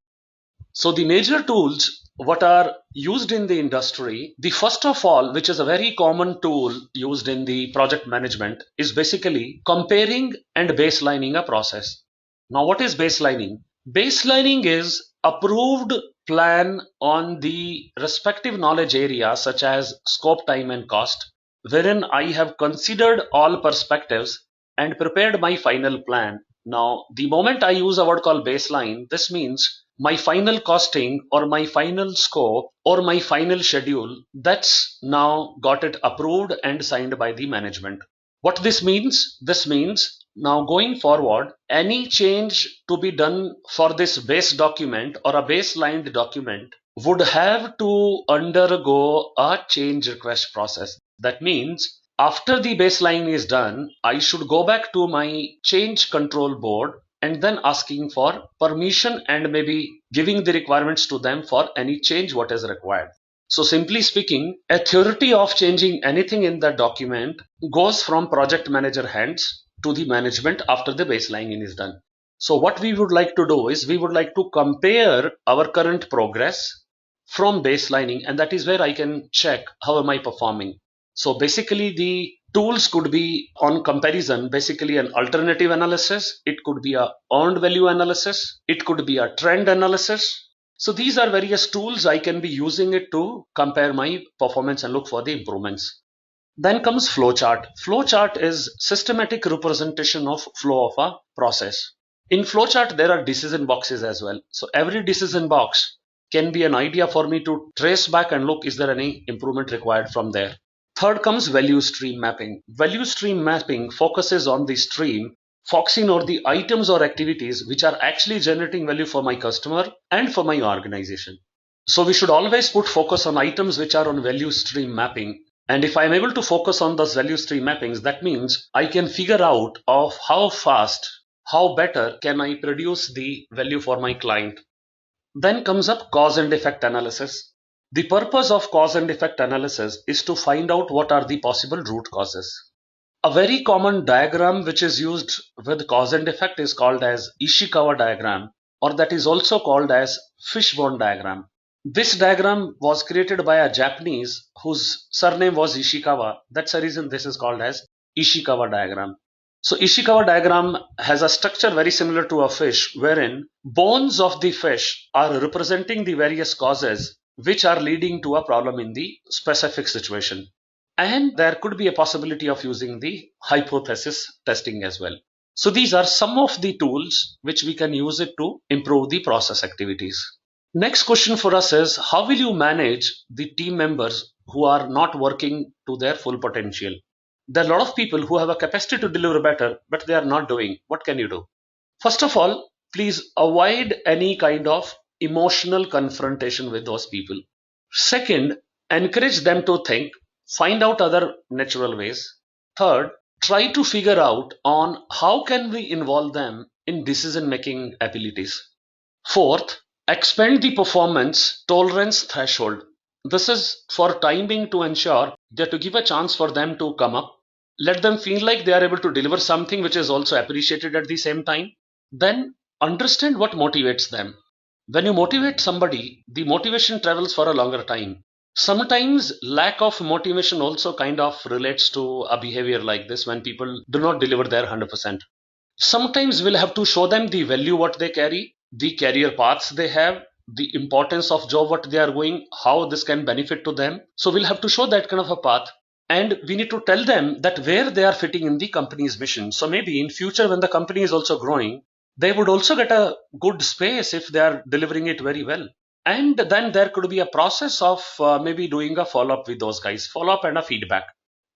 So the major tools what are used in the industry, the first of all, which is a very common tool used in the project management, is basically comparing and baselining a process. Now, what is baselining? Baselining is approved plan on the respective knowledge areas such as scope, time, and cost, wherein I have considered all perspectives and prepared my final plan. Now, the moment I use a word called baseline, this means my final costing or my final scope or my final schedule, that's now got it approved and signed by the management. What this means? This means now going forward, any change to be done for this base document or a baseline document would have to undergo a change request process. That means after the baseline is done, I should go back to my change control board and then asking for permission and maybe giving the requirements to them for any change what is required. So simply speaking, authority of changing anything in the document goes from project manager hands to the management after the baselining is done. So what we would like to do is we would like to compare our current progress from baselining, and that is where I can check how am I performing. So basically the tools could be on comparison, basically an alternative analysis, it could be a earned value analysis, it could be a trend analysis. So these are various tools I can be using it to compare my performance and look for the improvements. Then comes flowchart. Flowchart is systematic representation of flow of a process. In flowchart, there are decision boxes as well. So every decision box can be an idea for me to trace back and look, is there any improvement required from there. Third comes value stream mapping. Value stream mapping focuses on the stream, focusing on the items or activities which are actually generating value for my customer and for my organization. So we should always put focus on items which are on value stream mapping. And if I'm able to focus on those value stream mappings, that means I can figure out of how fast, how better can I produce the value for my client. Then comes up cause and effect analysis. The purpose of cause and effect analysis is to find out what are the possible root causes. A very common diagram which is used with cause and effect is called as Ishikawa diagram, or that is also called as fishbone diagram. This diagram was created by a Japanese whose surname was Ishikawa. That's the reason this is called as Ishikawa diagram. So Ishikawa diagram has a structure very similar to a fish, wherein bones of the fish are representing the various causes which are leading to a problem in the specific situation. And there could be a possibility of using the hypothesis testing as well. So these are some of the tools which we can use it to improve the process activities. Next question for us is, how will you manage the team members who are not working to their full potential? There are a lot of people who have a capacity to deliver better, but they are not doing. What can you do? First of all, please avoid any kind of emotional confrontation with those people. Second, encourage them to think, find out other natural ways. Third, try to figure out on how can we involve them in decision making abilities. Fourth, expand the performance tolerance threshold. This is for time being to ensure that to give a chance for them to come up. Let them feel like they are able to deliver something which is also appreciated at the same time. Then understand what motivates them. When you motivate somebody, the motivation travels for a longer time. Sometimes lack of motivation also kind of relates to a behavior like this when people do not deliver their 100%. Sometimes we'll have to show them the value what they carry, the career paths they have, the importance of job what they are going, how this can benefit to them. So we'll have to show that kind of a path. And we need to tell them that where they are fitting in the company's mission. So maybe in future when the company is also growing, they would also get a good space if they are delivering it very well. And then there could be a process of maybe doing a follow-up with those guys, follow-up and a feedback.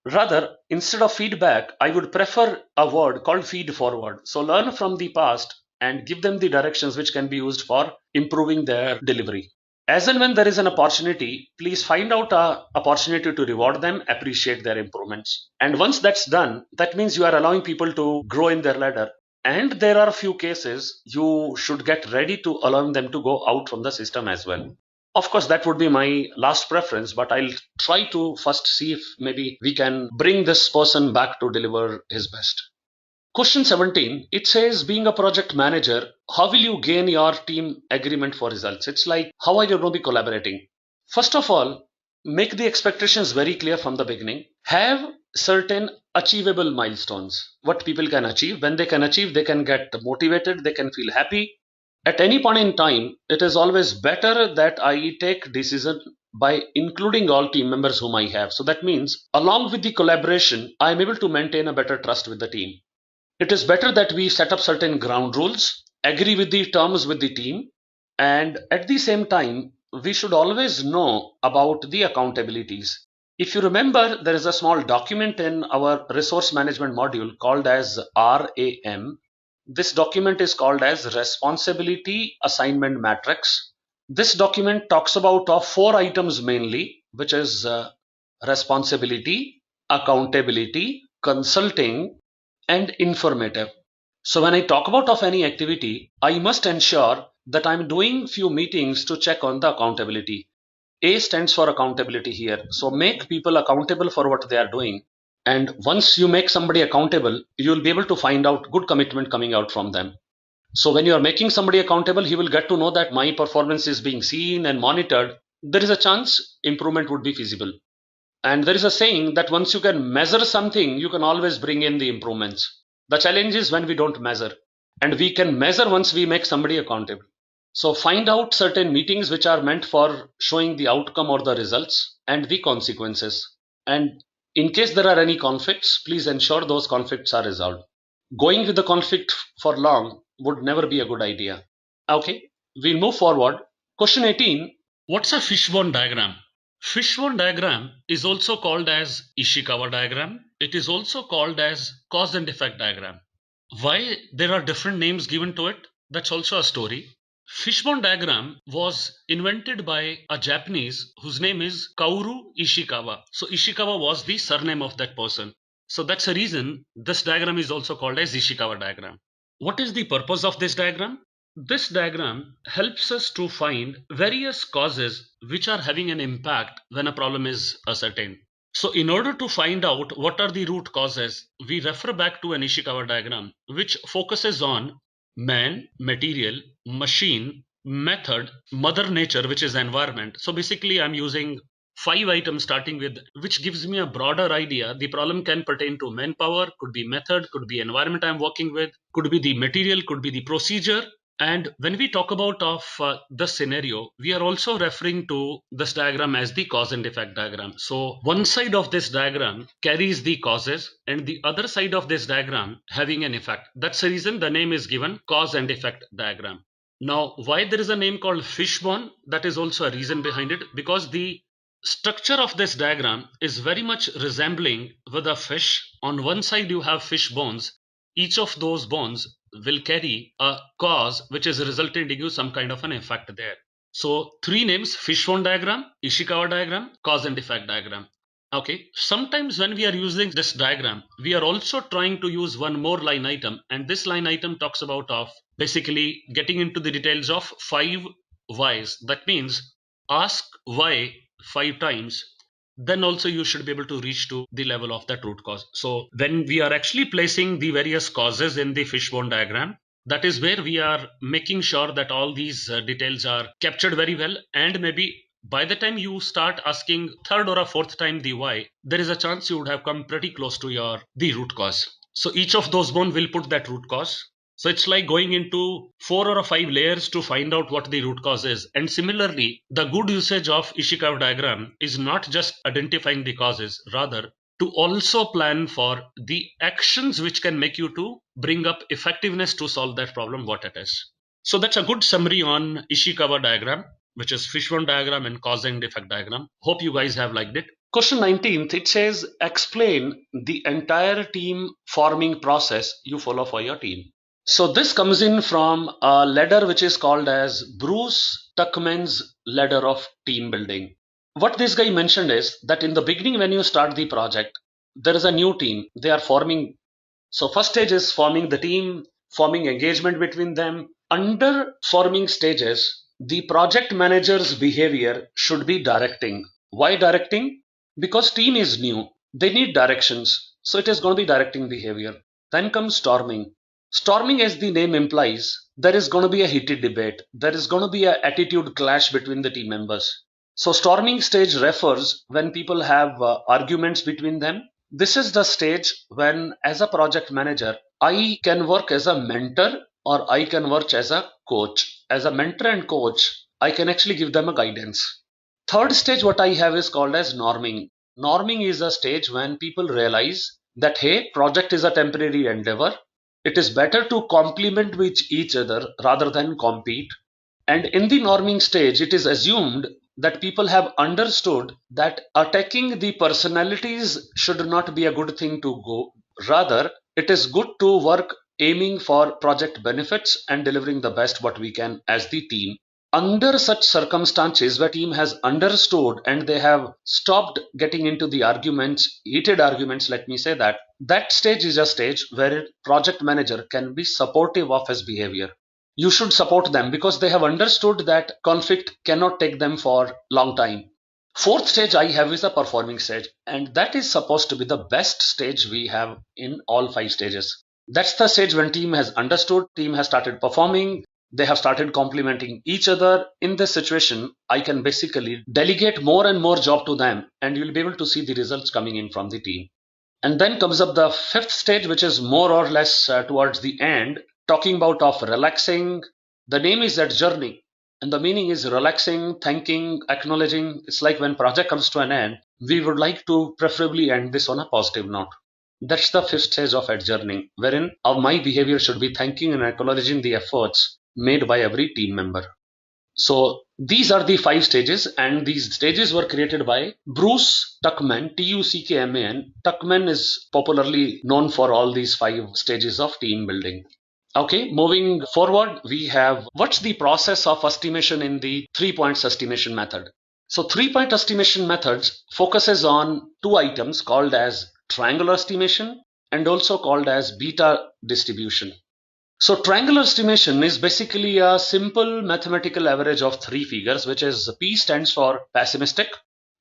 Rather, instead of feedback, I would prefer a word called feed forward. So learn from the past and give them the directions which can be used for improving their delivery. As and when there is an opportunity, please find out an opportunity to reward them, appreciate their improvements. And once that's done, that means you are allowing people to grow in their ladder. And there are a few cases you should get ready to allowing them to go out from the system as well. Of course, that would be my last preference, but I'll try to first see if maybe we can bring this person back to deliver his best. Question 17, it says, being a project manager, how will you gain your team agreement for results? It's like, how are you going to be collaborating? First of all, make the expectations very clear from the beginning. Have certain achievable milestones, what people can achieve. When they can achieve, they can get motivated, they can feel happy. At any point in time, it is always better that I take decision by including all team members whom I have. So that means along with the collaboration, I am able to maintain a better trust with the team. It is better that we set up certain ground rules, agree with the terms with the team, and at the same time, we should always know about the accountabilities. If you remember, there is a small document in our resource management module called as RAM. This document is called as Responsibility Assignment Matrix. This document talks about four items mainly, which is responsibility, accountability, consulting, and informative. So when I talk about of any activity, I must ensure that I'm doing few meetings to check on the accountability. A stands for accountability here. So make people accountable for what they are doing. And once you make somebody accountable, you'll be able to find out good commitment coming out from them. So when you are making somebody accountable, he will get to know that my performance is being seen and monitored. There is a chance improvement would be feasible. And there is a saying that once you can measure something, you can always bring in the improvements. The challenge is when we don't measure. And we can measure once we make somebody accountable. So find out certain meetings which are meant for showing the outcome or the results and the consequences. And in case there are any conflicts, please ensure those conflicts are resolved. Going with the conflict for long would never be a good idea. Okay, we'll move forward. Question 18. What's a fishbone diagram? Fishbone diagram is also called as Ishikawa diagram. It is also called as cause and effect diagram. Why there are different names given to it? That's also a story. Fishbone diagram was invented by a Japanese whose name is Kaoru Ishikawa. So Ishikawa was the surname of that person. So that's the reason this diagram is also called as Ishikawa diagram. What is the purpose of this diagram? This diagram helps us to find various causes which are having an impact when a problem is ascertained. So in order to find out what are the root causes, we refer back to an Ishikawa diagram which focuses on man, material, machine, method, mother nature, which is environment. So basically I'm using 5 items starting with, which gives me a broader idea. The problem can pertain to manpower, could be method, could be environment I'm working with, could be the material, could be the procedure. And when we talk about the scenario, we are also referring to this diagram as the cause and effect diagram. So one side of this diagram carries the causes and the other side of this diagram having an effect. That's the reason the name is given cause and effect diagram. Now, why there is a name called fishbone? That is also a reason behind it, because the structure of this diagram is very much resembling with a fish. On one side you have fish bones. Each of those bones will carry a cause which is resulting in some kind of an effect there. So 3 names: fishbone diagram, Ishikawa diagram, cause and effect diagram. Okay, sometimes when we are using this diagram, we are also trying to use one more line item, and this line item talks about basically getting into the details of 5 whys. That means ask why 5 times, then also you should be able to reach to the level of that root cause. So when we are actually placing the various causes in the fishbone diagram, that is where we are making sure that all these details are captured very well, and maybe by the time you start asking 3rd or a 4th time the why, there is a chance you would have come pretty close to the root cause. So each of those bone will put that root cause. So it's like going into 4 or 5 layers to find out what the root cause is. And similarly, the good usage of Ishikawa diagram is not just identifying the causes, rather to also plan for the actions which can make you to bring up effectiveness to solve that problem, what it is. So that's a good summary on Ishikawa diagram, which is fishbone diagram and cause and effect diagram. Hope you guys have liked it. Question 19th, it says, explain the entire team forming process you follow for your team. So this comes in from a ladder which is called as Bruce Tuckman's ladder of team building. What this guy mentioned is that in the beginning, when you start the project, there is a new team. They are forming. So first stage is forming the team, forming engagement between them. Under forming stages, the project manager's behavior should be directing. Why directing? Because team is new. They need directions. So it is going to be directing behavior. Then comes storming. Storming, as the name implies, there is going to be a heated debate. There is going to be an attitude clash between the team members. So storming stage refers when people have arguments between them. This is the stage when, as a project manager, I can work as a mentor or I can work as a coach. As a mentor and coach, I can actually give them a guidance. Third stage, what I have is called as norming. Norming is a stage when people realize that, hey, project is a temporary endeavor. It is better to complement with each other rather than compete. And in the norming stage, it is assumed that people have understood that attacking the personalities should not be a good thing to go. Rather, it is good to work aiming for project benefits and delivering the best what we can as the team. Under such circumstances, where team has understood and they have stopped getting into the arguments, heated arguments, let me say that stage is a stage where project manager can be supportive of his behavior. You should support them because they have understood that conflict cannot take them for long time. Fourth stage I have is a performing stage, and that is supposed to be the best stage we have in all 5 stages. That's the stage when team has understood, team has started performing, they have started complementing each other. In this situation, I can basically delegate more and more job to them, and you'll be able to see the results coming in from the team. And then comes up the fifth stage, which is more or less towards the end, talking about of relaxing. The name is that journey, and the meaning is relaxing, thanking, acknowledging. It's like when project comes to an end, we would like to preferably end this on a positive note. That's the fifth stage of adjourning, wherein my behavior should be thanking and acknowledging the efforts made by every team member. So these are the 5 stages, and these stages were created by Bruce Tuckman, Tuckman. Tuckman is popularly known for all these 5 stages of team building. Okay, moving forward, we have what's the process of estimation in the 3 points estimation method. So 3 point estimation methods focuses on 2 items called as triangular estimation and also called as beta distribution. So triangular estimation is basically a simple mathematical average of 3 figures, which is P stands for pessimistic,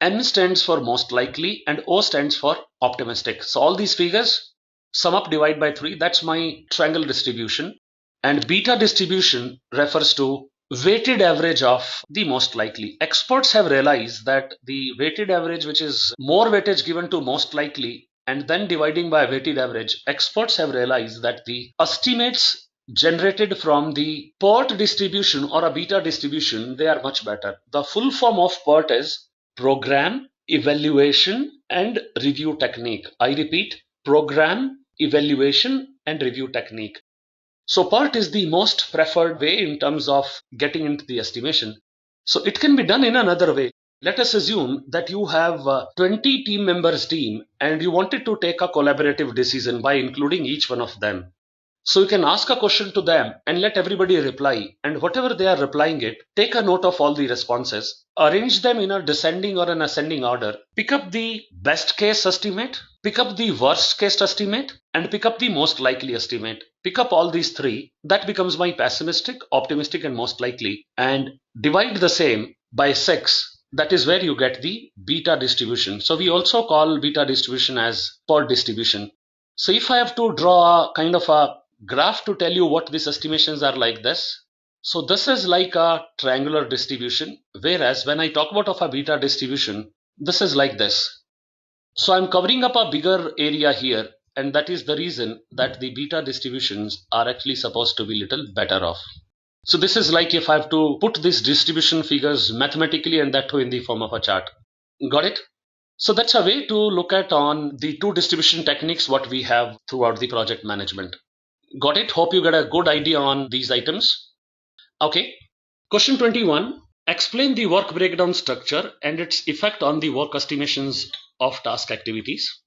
N stands for most likely, and O stands for optimistic. So all these figures sum up, divide by 3. That's my triangle distribution. And beta distribution refers to weighted average of the most likely. Experts have realized that the weighted average, which is more weightage given to most likely and then dividing by weighted average, experts have realized that the estimates generated from the PERT distribution or a beta distribution, they are much better. The full form of PERT is program, evaluation, and review technique. I repeat, program, evaluation, and review technique. So PERT is the most preferred way in terms of getting into the estimation. So it can be done in another way. Let us assume that you have 20 team members team and you wanted to take a collaborative decision by including each one of them. So you can ask a question to them and let everybody reply, and whatever they are replying it, take a note of all the responses, arrange them in a descending or an ascending order, pick up the best case estimate, pick up the worst case estimate, and pick up the most likely estimate. Pick up all these 3, that becomes my pessimistic, optimistic, and most likely, and divide the same by 6. That is where you get the beta distribution. So we also call beta distribution as PERT distribution. So if I have to draw a kind of a graph to tell you what these estimations are like this. So this is like a triangular distribution, whereas when I talk about of a beta distribution, this is like this. So I'm covering up a bigger area here, and that is the reason that the beta distributions are actually supposed to be little better off. So this is like if I have to put these distribution figures mathematically and that too in the form of a chart. Got it? So that's a way to look at on the 2 distribution techniques what we have throughout the project management. Got it? Hope you get a good idea on these items. Okay. Question 21. Explain the work breakdown structure and its effect on the work estimations of task activities.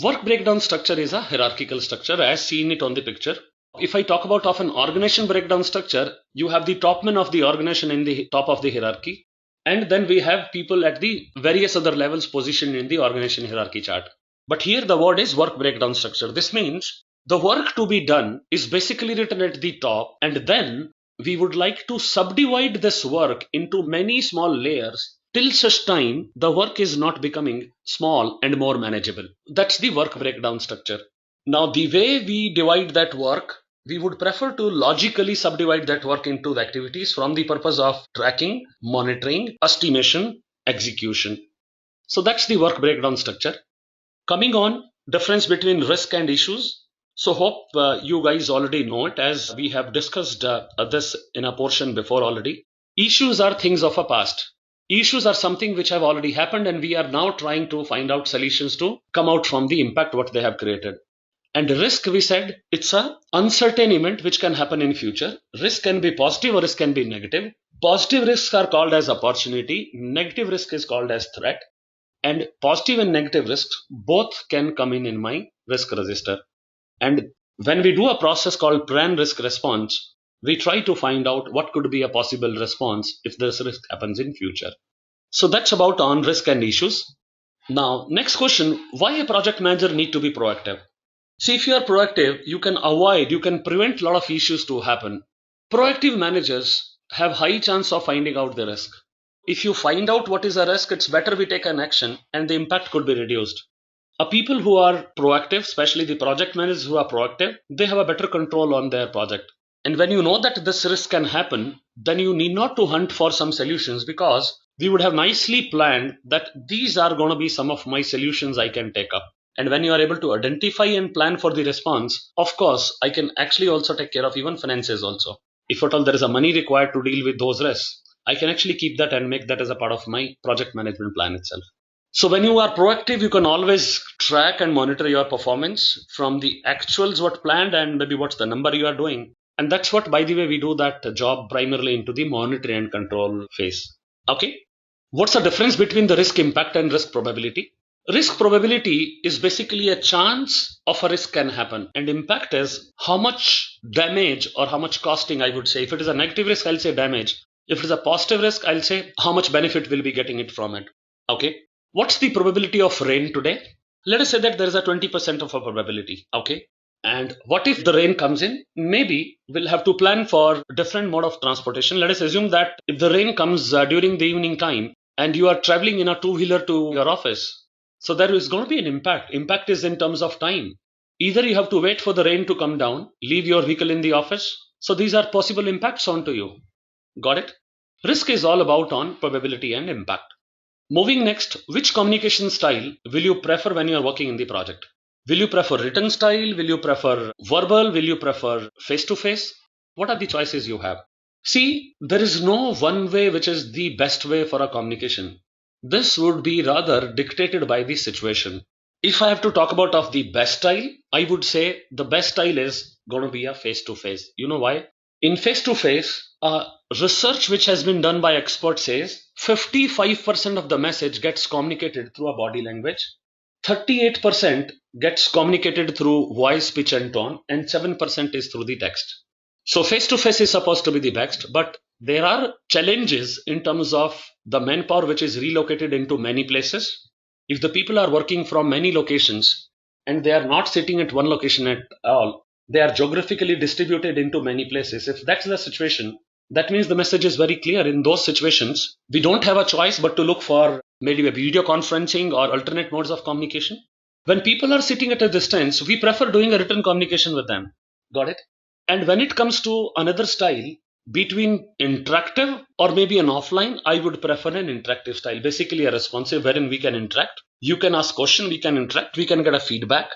Work breakdown structure is a hierarchical structure as seen it on the picture. If I talk about of an organization breakdown structure, you have the top man of the organization in the top of the hierarchy. And then we have people at the various other levels positioned in the organization hierarchy chart. But here the word is work breakdown structure. This means the work to be done is basically written at the top, and then we would like to subdivide this work into many small layers till such time the work is not becoming small and more manageable. That's the work breakdown structure. Now, the way we divide that work, we would prefer to logically subdivide that work into the activities from the purpose of tracking, monitoring, estimation, execution. So that's the work breakdown structure. Coming on, difference between risk and issues. So hope you guys already know it, as we have discussed this in a portion before already. Issues are things of a past. Issues are something which have already happened, and we are now trying to find out solutions to come out from the impact what they have created. And risk, we said, it's a uncertain event which can happen in future. Risk can be positive or risk can be negative. Positive risks are called as opportunity. Negative risk is called as threat. And positive and negative risks both can come in my risk register. And when we do a process called plan risk response, we try to find out what could be a possible response if this risk happens in future. So that's about on risk and issues. Now, next question, why a project manager need to be proactive? See, if you are proactive, you can prevent a lot of issues to happen. Proactive managers have high chance of finding out the risk. If you find out what is a risk, it's better we take an action and the impact could be reduced. People who are proactive, especially the project managers who are proactive, they have a better control on their project. And when you know that this risk can happen, then you need not to hunt for some solutions, because we would have nicely planned that these are going to be some of my solutions I can take up. And when you are able to identify and plan for the response, of course, I can actually also take care of even finances also. If at all there is a money required to deal with those risks, I can actually keep that and make that as a part of my project management plan itself. So when you are proactive, you can always track and monitor your performance from the actuals what planned and maybe what's the number you are doing. And that's what, by the way, we do that job primarily into the monitoring and control phase. Okay. What's the difference between the risk impact and risk probability? Risk probability is basically a chance of a risk can happen, and impact is how much damage or how much costing, I would say. If it is a negative risk, I'll say damage. If it is a positive risk, I'll say how much benefit will be getting it from it. Okay. What's the probability of rain today? Let us say that there is a 20% of a probability. Okay. And what if the rain comes in? Maybe we'll have to plan for different mode of transportation. Let us assume that if the rain comes during the evening time and you are traveling in a two-wheeler to your office, so there is going to be an impact. Impact is in terms of time. Either you have to wait for the rain to come down, leave your vehicle in the office. So these are possible impacts onto you. Got it? Risk is all about on probability and impact. Moving next, which communication style will you prefer when you are working in the project? Will you prefer written style? Will you prefer verbal? Will you prefer face-to-face? What are the choices you have? See, there is no one way which is the best way for a communication. This would be rather dictated by the situation. If I have to talk about of the best style, I would say the best style is going to be a face-to-face. You know why? In face-to-face, research which has been done by experts says 55% of the message gets communicated through a body language, 38% gets communicated through voice, pitch and tone, and 7% is through the text. So face-to-face is supposed to be the best, but there are challenges in terms of the manpower which is relocated into many places. If the people are working from many locations and they are not sitting at one location at all, they are geographically distributed into many places. If that's the situation, that means the message is very clear. In those situations, we don't have a choice but to look for maybe a video conferencing or alternate modes of communication. When people are sitting at a distance, we prefer doing a written communication with them. Got it? And when it comes to another style, between interactive or maybe an offline, I would prefer an interactive style, basically a responsive wherein we can interact. You can ask questions, we can interact, we can get a feedback.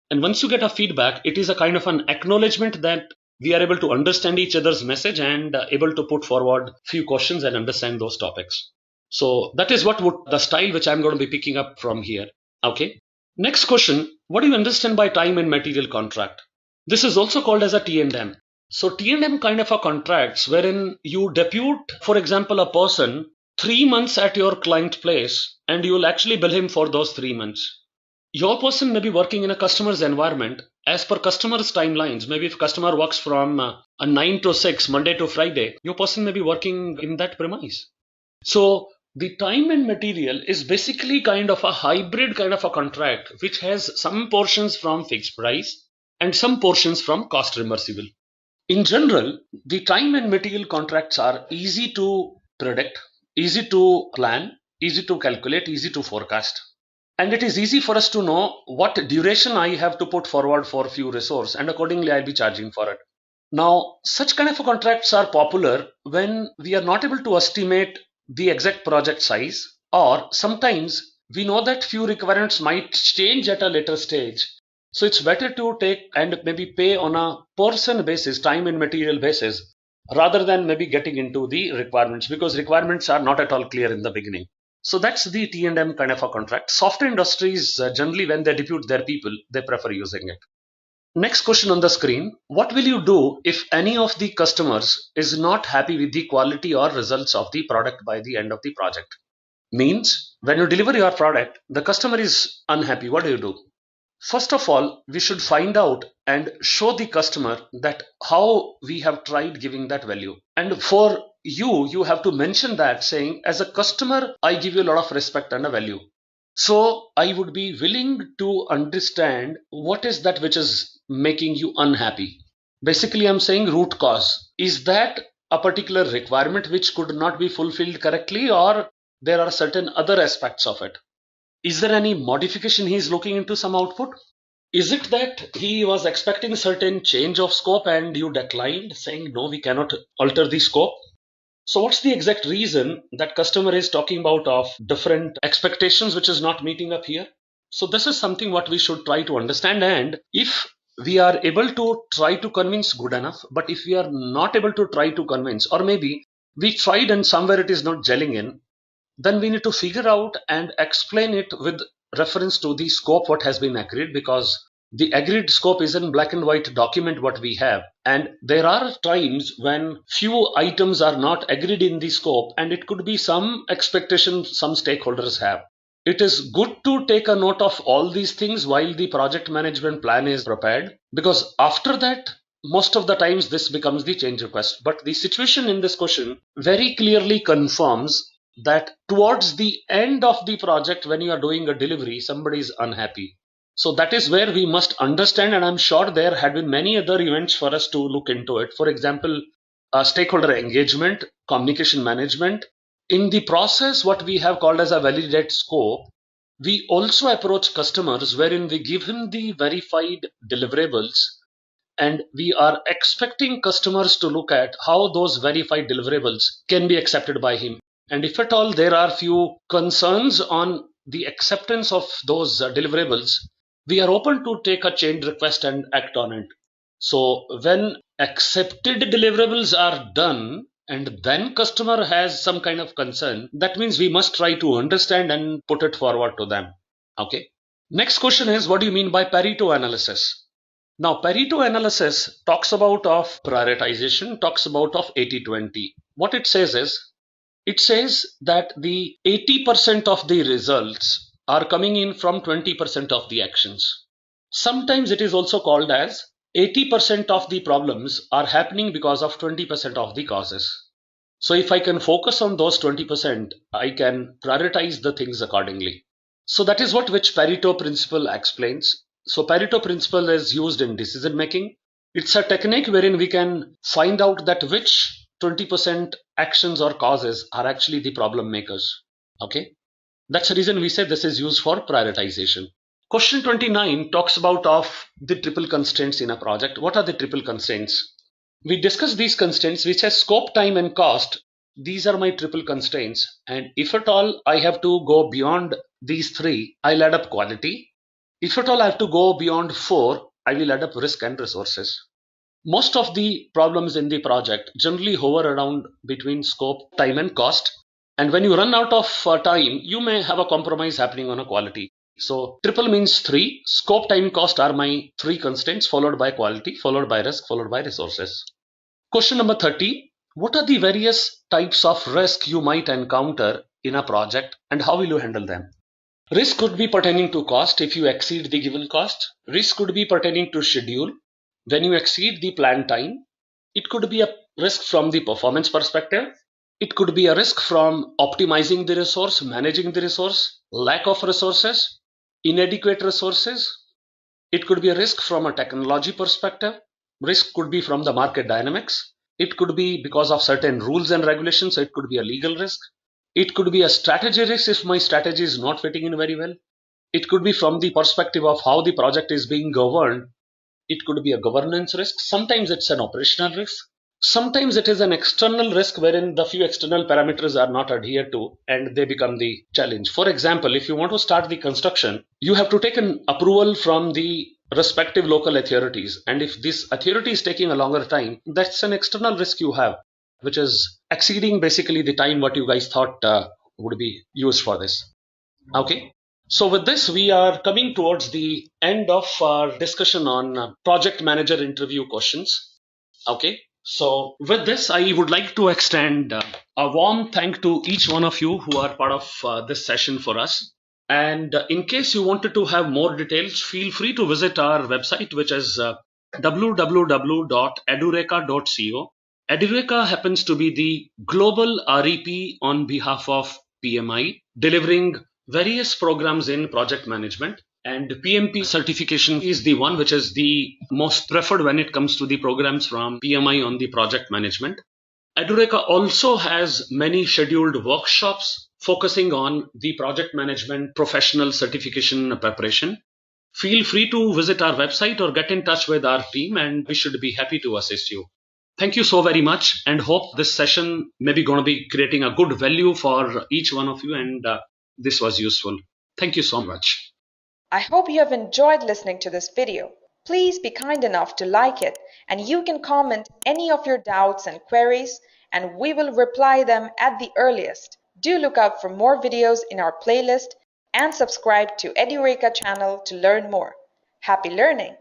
And once you get a feedback, it is a kind of an acknowledgement that we are able to understand each other's message and able to put forward few questions and understand those topics. So that is what would the style which I'm going to be picking up from here. Okay. Next question, what do you understand by time and material contract? This is also called as a T&M. So T&M kind of a contracts wherein you depute, for example, a person 3 months at your client place and you will actually bill him for those 3 months. Your person may be working in a customer's environment as per customer's timelines. Maybe if customer works from a 9 to 6, Monday to Friday, your person may be working in that premise. So the time and material is basically kind of a hybrid kind of a contract which has some portions from fixed price and some portions from cost reimbursable. In general, the time and material contracts are easy to predict, easy to plan, easy to calculate, easy to forecast. And it is easy for us to know what duration I have to put forward for few resource, and accordingly I'll be charging for it. Now, such kind of contracts are popular when we are not able to estimate the exact project size, or sometimes we know that few requirements might change at a later stage. So it's better to take and maybe pay on a person basis, time and material basis, rather than maybe getting into the requirements, because requirements are not at all clear in the beginning. So that's the T&M kind of a contract. Software industries, generally when they depute their people, they prefer using it. Next question on the screen. What will you do if any of the customers is not happy with the quality or results of the product by the end of the project? Means when you deliver your product, the customer is unhappy. What do you do? First of all, we should find out and show the customer that how we have tried giving that value. And for you have to mention that, saying, as a customer, I give you a lot of respect and a value. So I would be willing to understand what is that which is making you unhappy. Basically, I'm saying root cause. Is that a particular requirement which could not be fulfilled correctly, or there are certain other aspects of it? Is there any modification he is looking into some output? Is it that he was expecting certain change of scope and you declined, saying no, we cannot alter the scope? So what's the exact reason that customer is talking about of different expectations which is not meeting up here? So this is something what we should try to understand, and if we are able to try to convince, good enough. But if we are not able to try to convince, or maybe we tried and somewhere it is not gelling in, then we need to figure out and explain it with reference to the scope what has been agreed, because the agreed scope is in black and white document what we have, and there are times when few items are not agreed in the scope, and it could be some expectation some stakeholders have. It is good to take a note of all these things while the project management plan is prepared, because after that most of the times this becomes the change request. But the situation in this question very clearly confirms that towards the end of the project, when you are doing a delivery, somebody is unhappy. So that is where we must understand, and I'm sure there had been many other events for us to look into it. For example, stakeholder engagement, communication management. In the process, what we have called as a validate scope, we also approach customers wherein we give him the verified deliverables, and we are expecting customers to look at how those verified deliverables can be accepted by him. And if at all there are few concerns on the acceptance of those deliverables, we are open to take a change request and act on it. So when accepted deliverables are done and then customer has some kind of concern, that means we must try to understand and put it forward to them. Okay. Next question is, what do you mean by Pareto analysis? Now, Pareto analysis talks about of prioritization, talks about of 80-20. What it says is, it says that the 80% of the results are coming in from 20% of the actions. Sometimes it is also called as 80% of the problems are happening because of 20% of the causes. So if I can focus on those 20%, I can prioritize the things accordingly. So that is what which Pareto principle explains. So Pareto principle is used in decision making. It's a technique wherein we can find out that which 20% actions or causes are actually the problem makers. Okay, that's the reason we say this is used for prioritization. Question 29 talks about of the triple constraints in a project. What are the triple constraints? We discussed these constraints, which has scope, time, and cost. These are my triple constraints, and if at all I have to go beyond these three, I'll add up quality. If at all I have to go beyond 4, I will add up risk and resources. Most of the problems in the project generally hover around between scope, time, and cost. And when you run out of time, you may have a compromise happening on a quality. So triple means 3. Scope, time, cost are my 3 constraints, followed by quality, followed by risk, followed by resources. Question number 30. What are the various types of risk you might encounter in a project, and how will you handle them? Risk could be pertaining to cost if you exceed the given cost. Risk could be pertaining to schedule when you exceed the planned time. It could be a risk from the performance perspective. It could be a risk from optimizing the resource, managing the resource, lack of resources, inadequate resources. It could be a risk from a technology perspective. Risk could be from the market dynamics. It could be because of certain rules and regulations, so it could be a legal risk. It could be a strategy risk if my strategy is not fitting in very well. It could be from the perspective of how the project is being governed. It could be a governance risk. Sometimes it's an operational risk. Sometimes it is an external risk wherein the few external parameters are not adhered to and they become the challenge. For example, if you want to start the construction, you have to take an approval from the respective local authorities. And if this authority is taking a longer time, that's an external risk you have, which is exceeding basically the time what you guys thought would be used for this. Okay. So with this, we are coming towards the end of our discussion on project manager interview questions. Okay. So with this, I would like to extend a warm thank to each one of you who are part of this session for us. And in case you wanted to have more details, feel free to visit our website, which is www.edureka.co. Edureka happens to be the global REP on behalf of PMI, delivering various programs in project management. And PMP certification is the one which is the most preferred when it comes to the programs from PMI on the project management. Edureka also has many scheduled workshops focusing on the project management professional certification preparation. Feel free to visit our website or get in touch with our team, and we should be happy to assist you. Thank you so very much, and hope this session may be going to be creating a good value for each one of you, and this was useful. Thank you so much. I hope you have enjoyed listening to this video. Please be kind enough to like it, and you can comment any of your doubts and queries, and we will reply them at the earliest. Do look out for more videos in our playlist and subscribe to Edureka channel to learn more. Happy learning!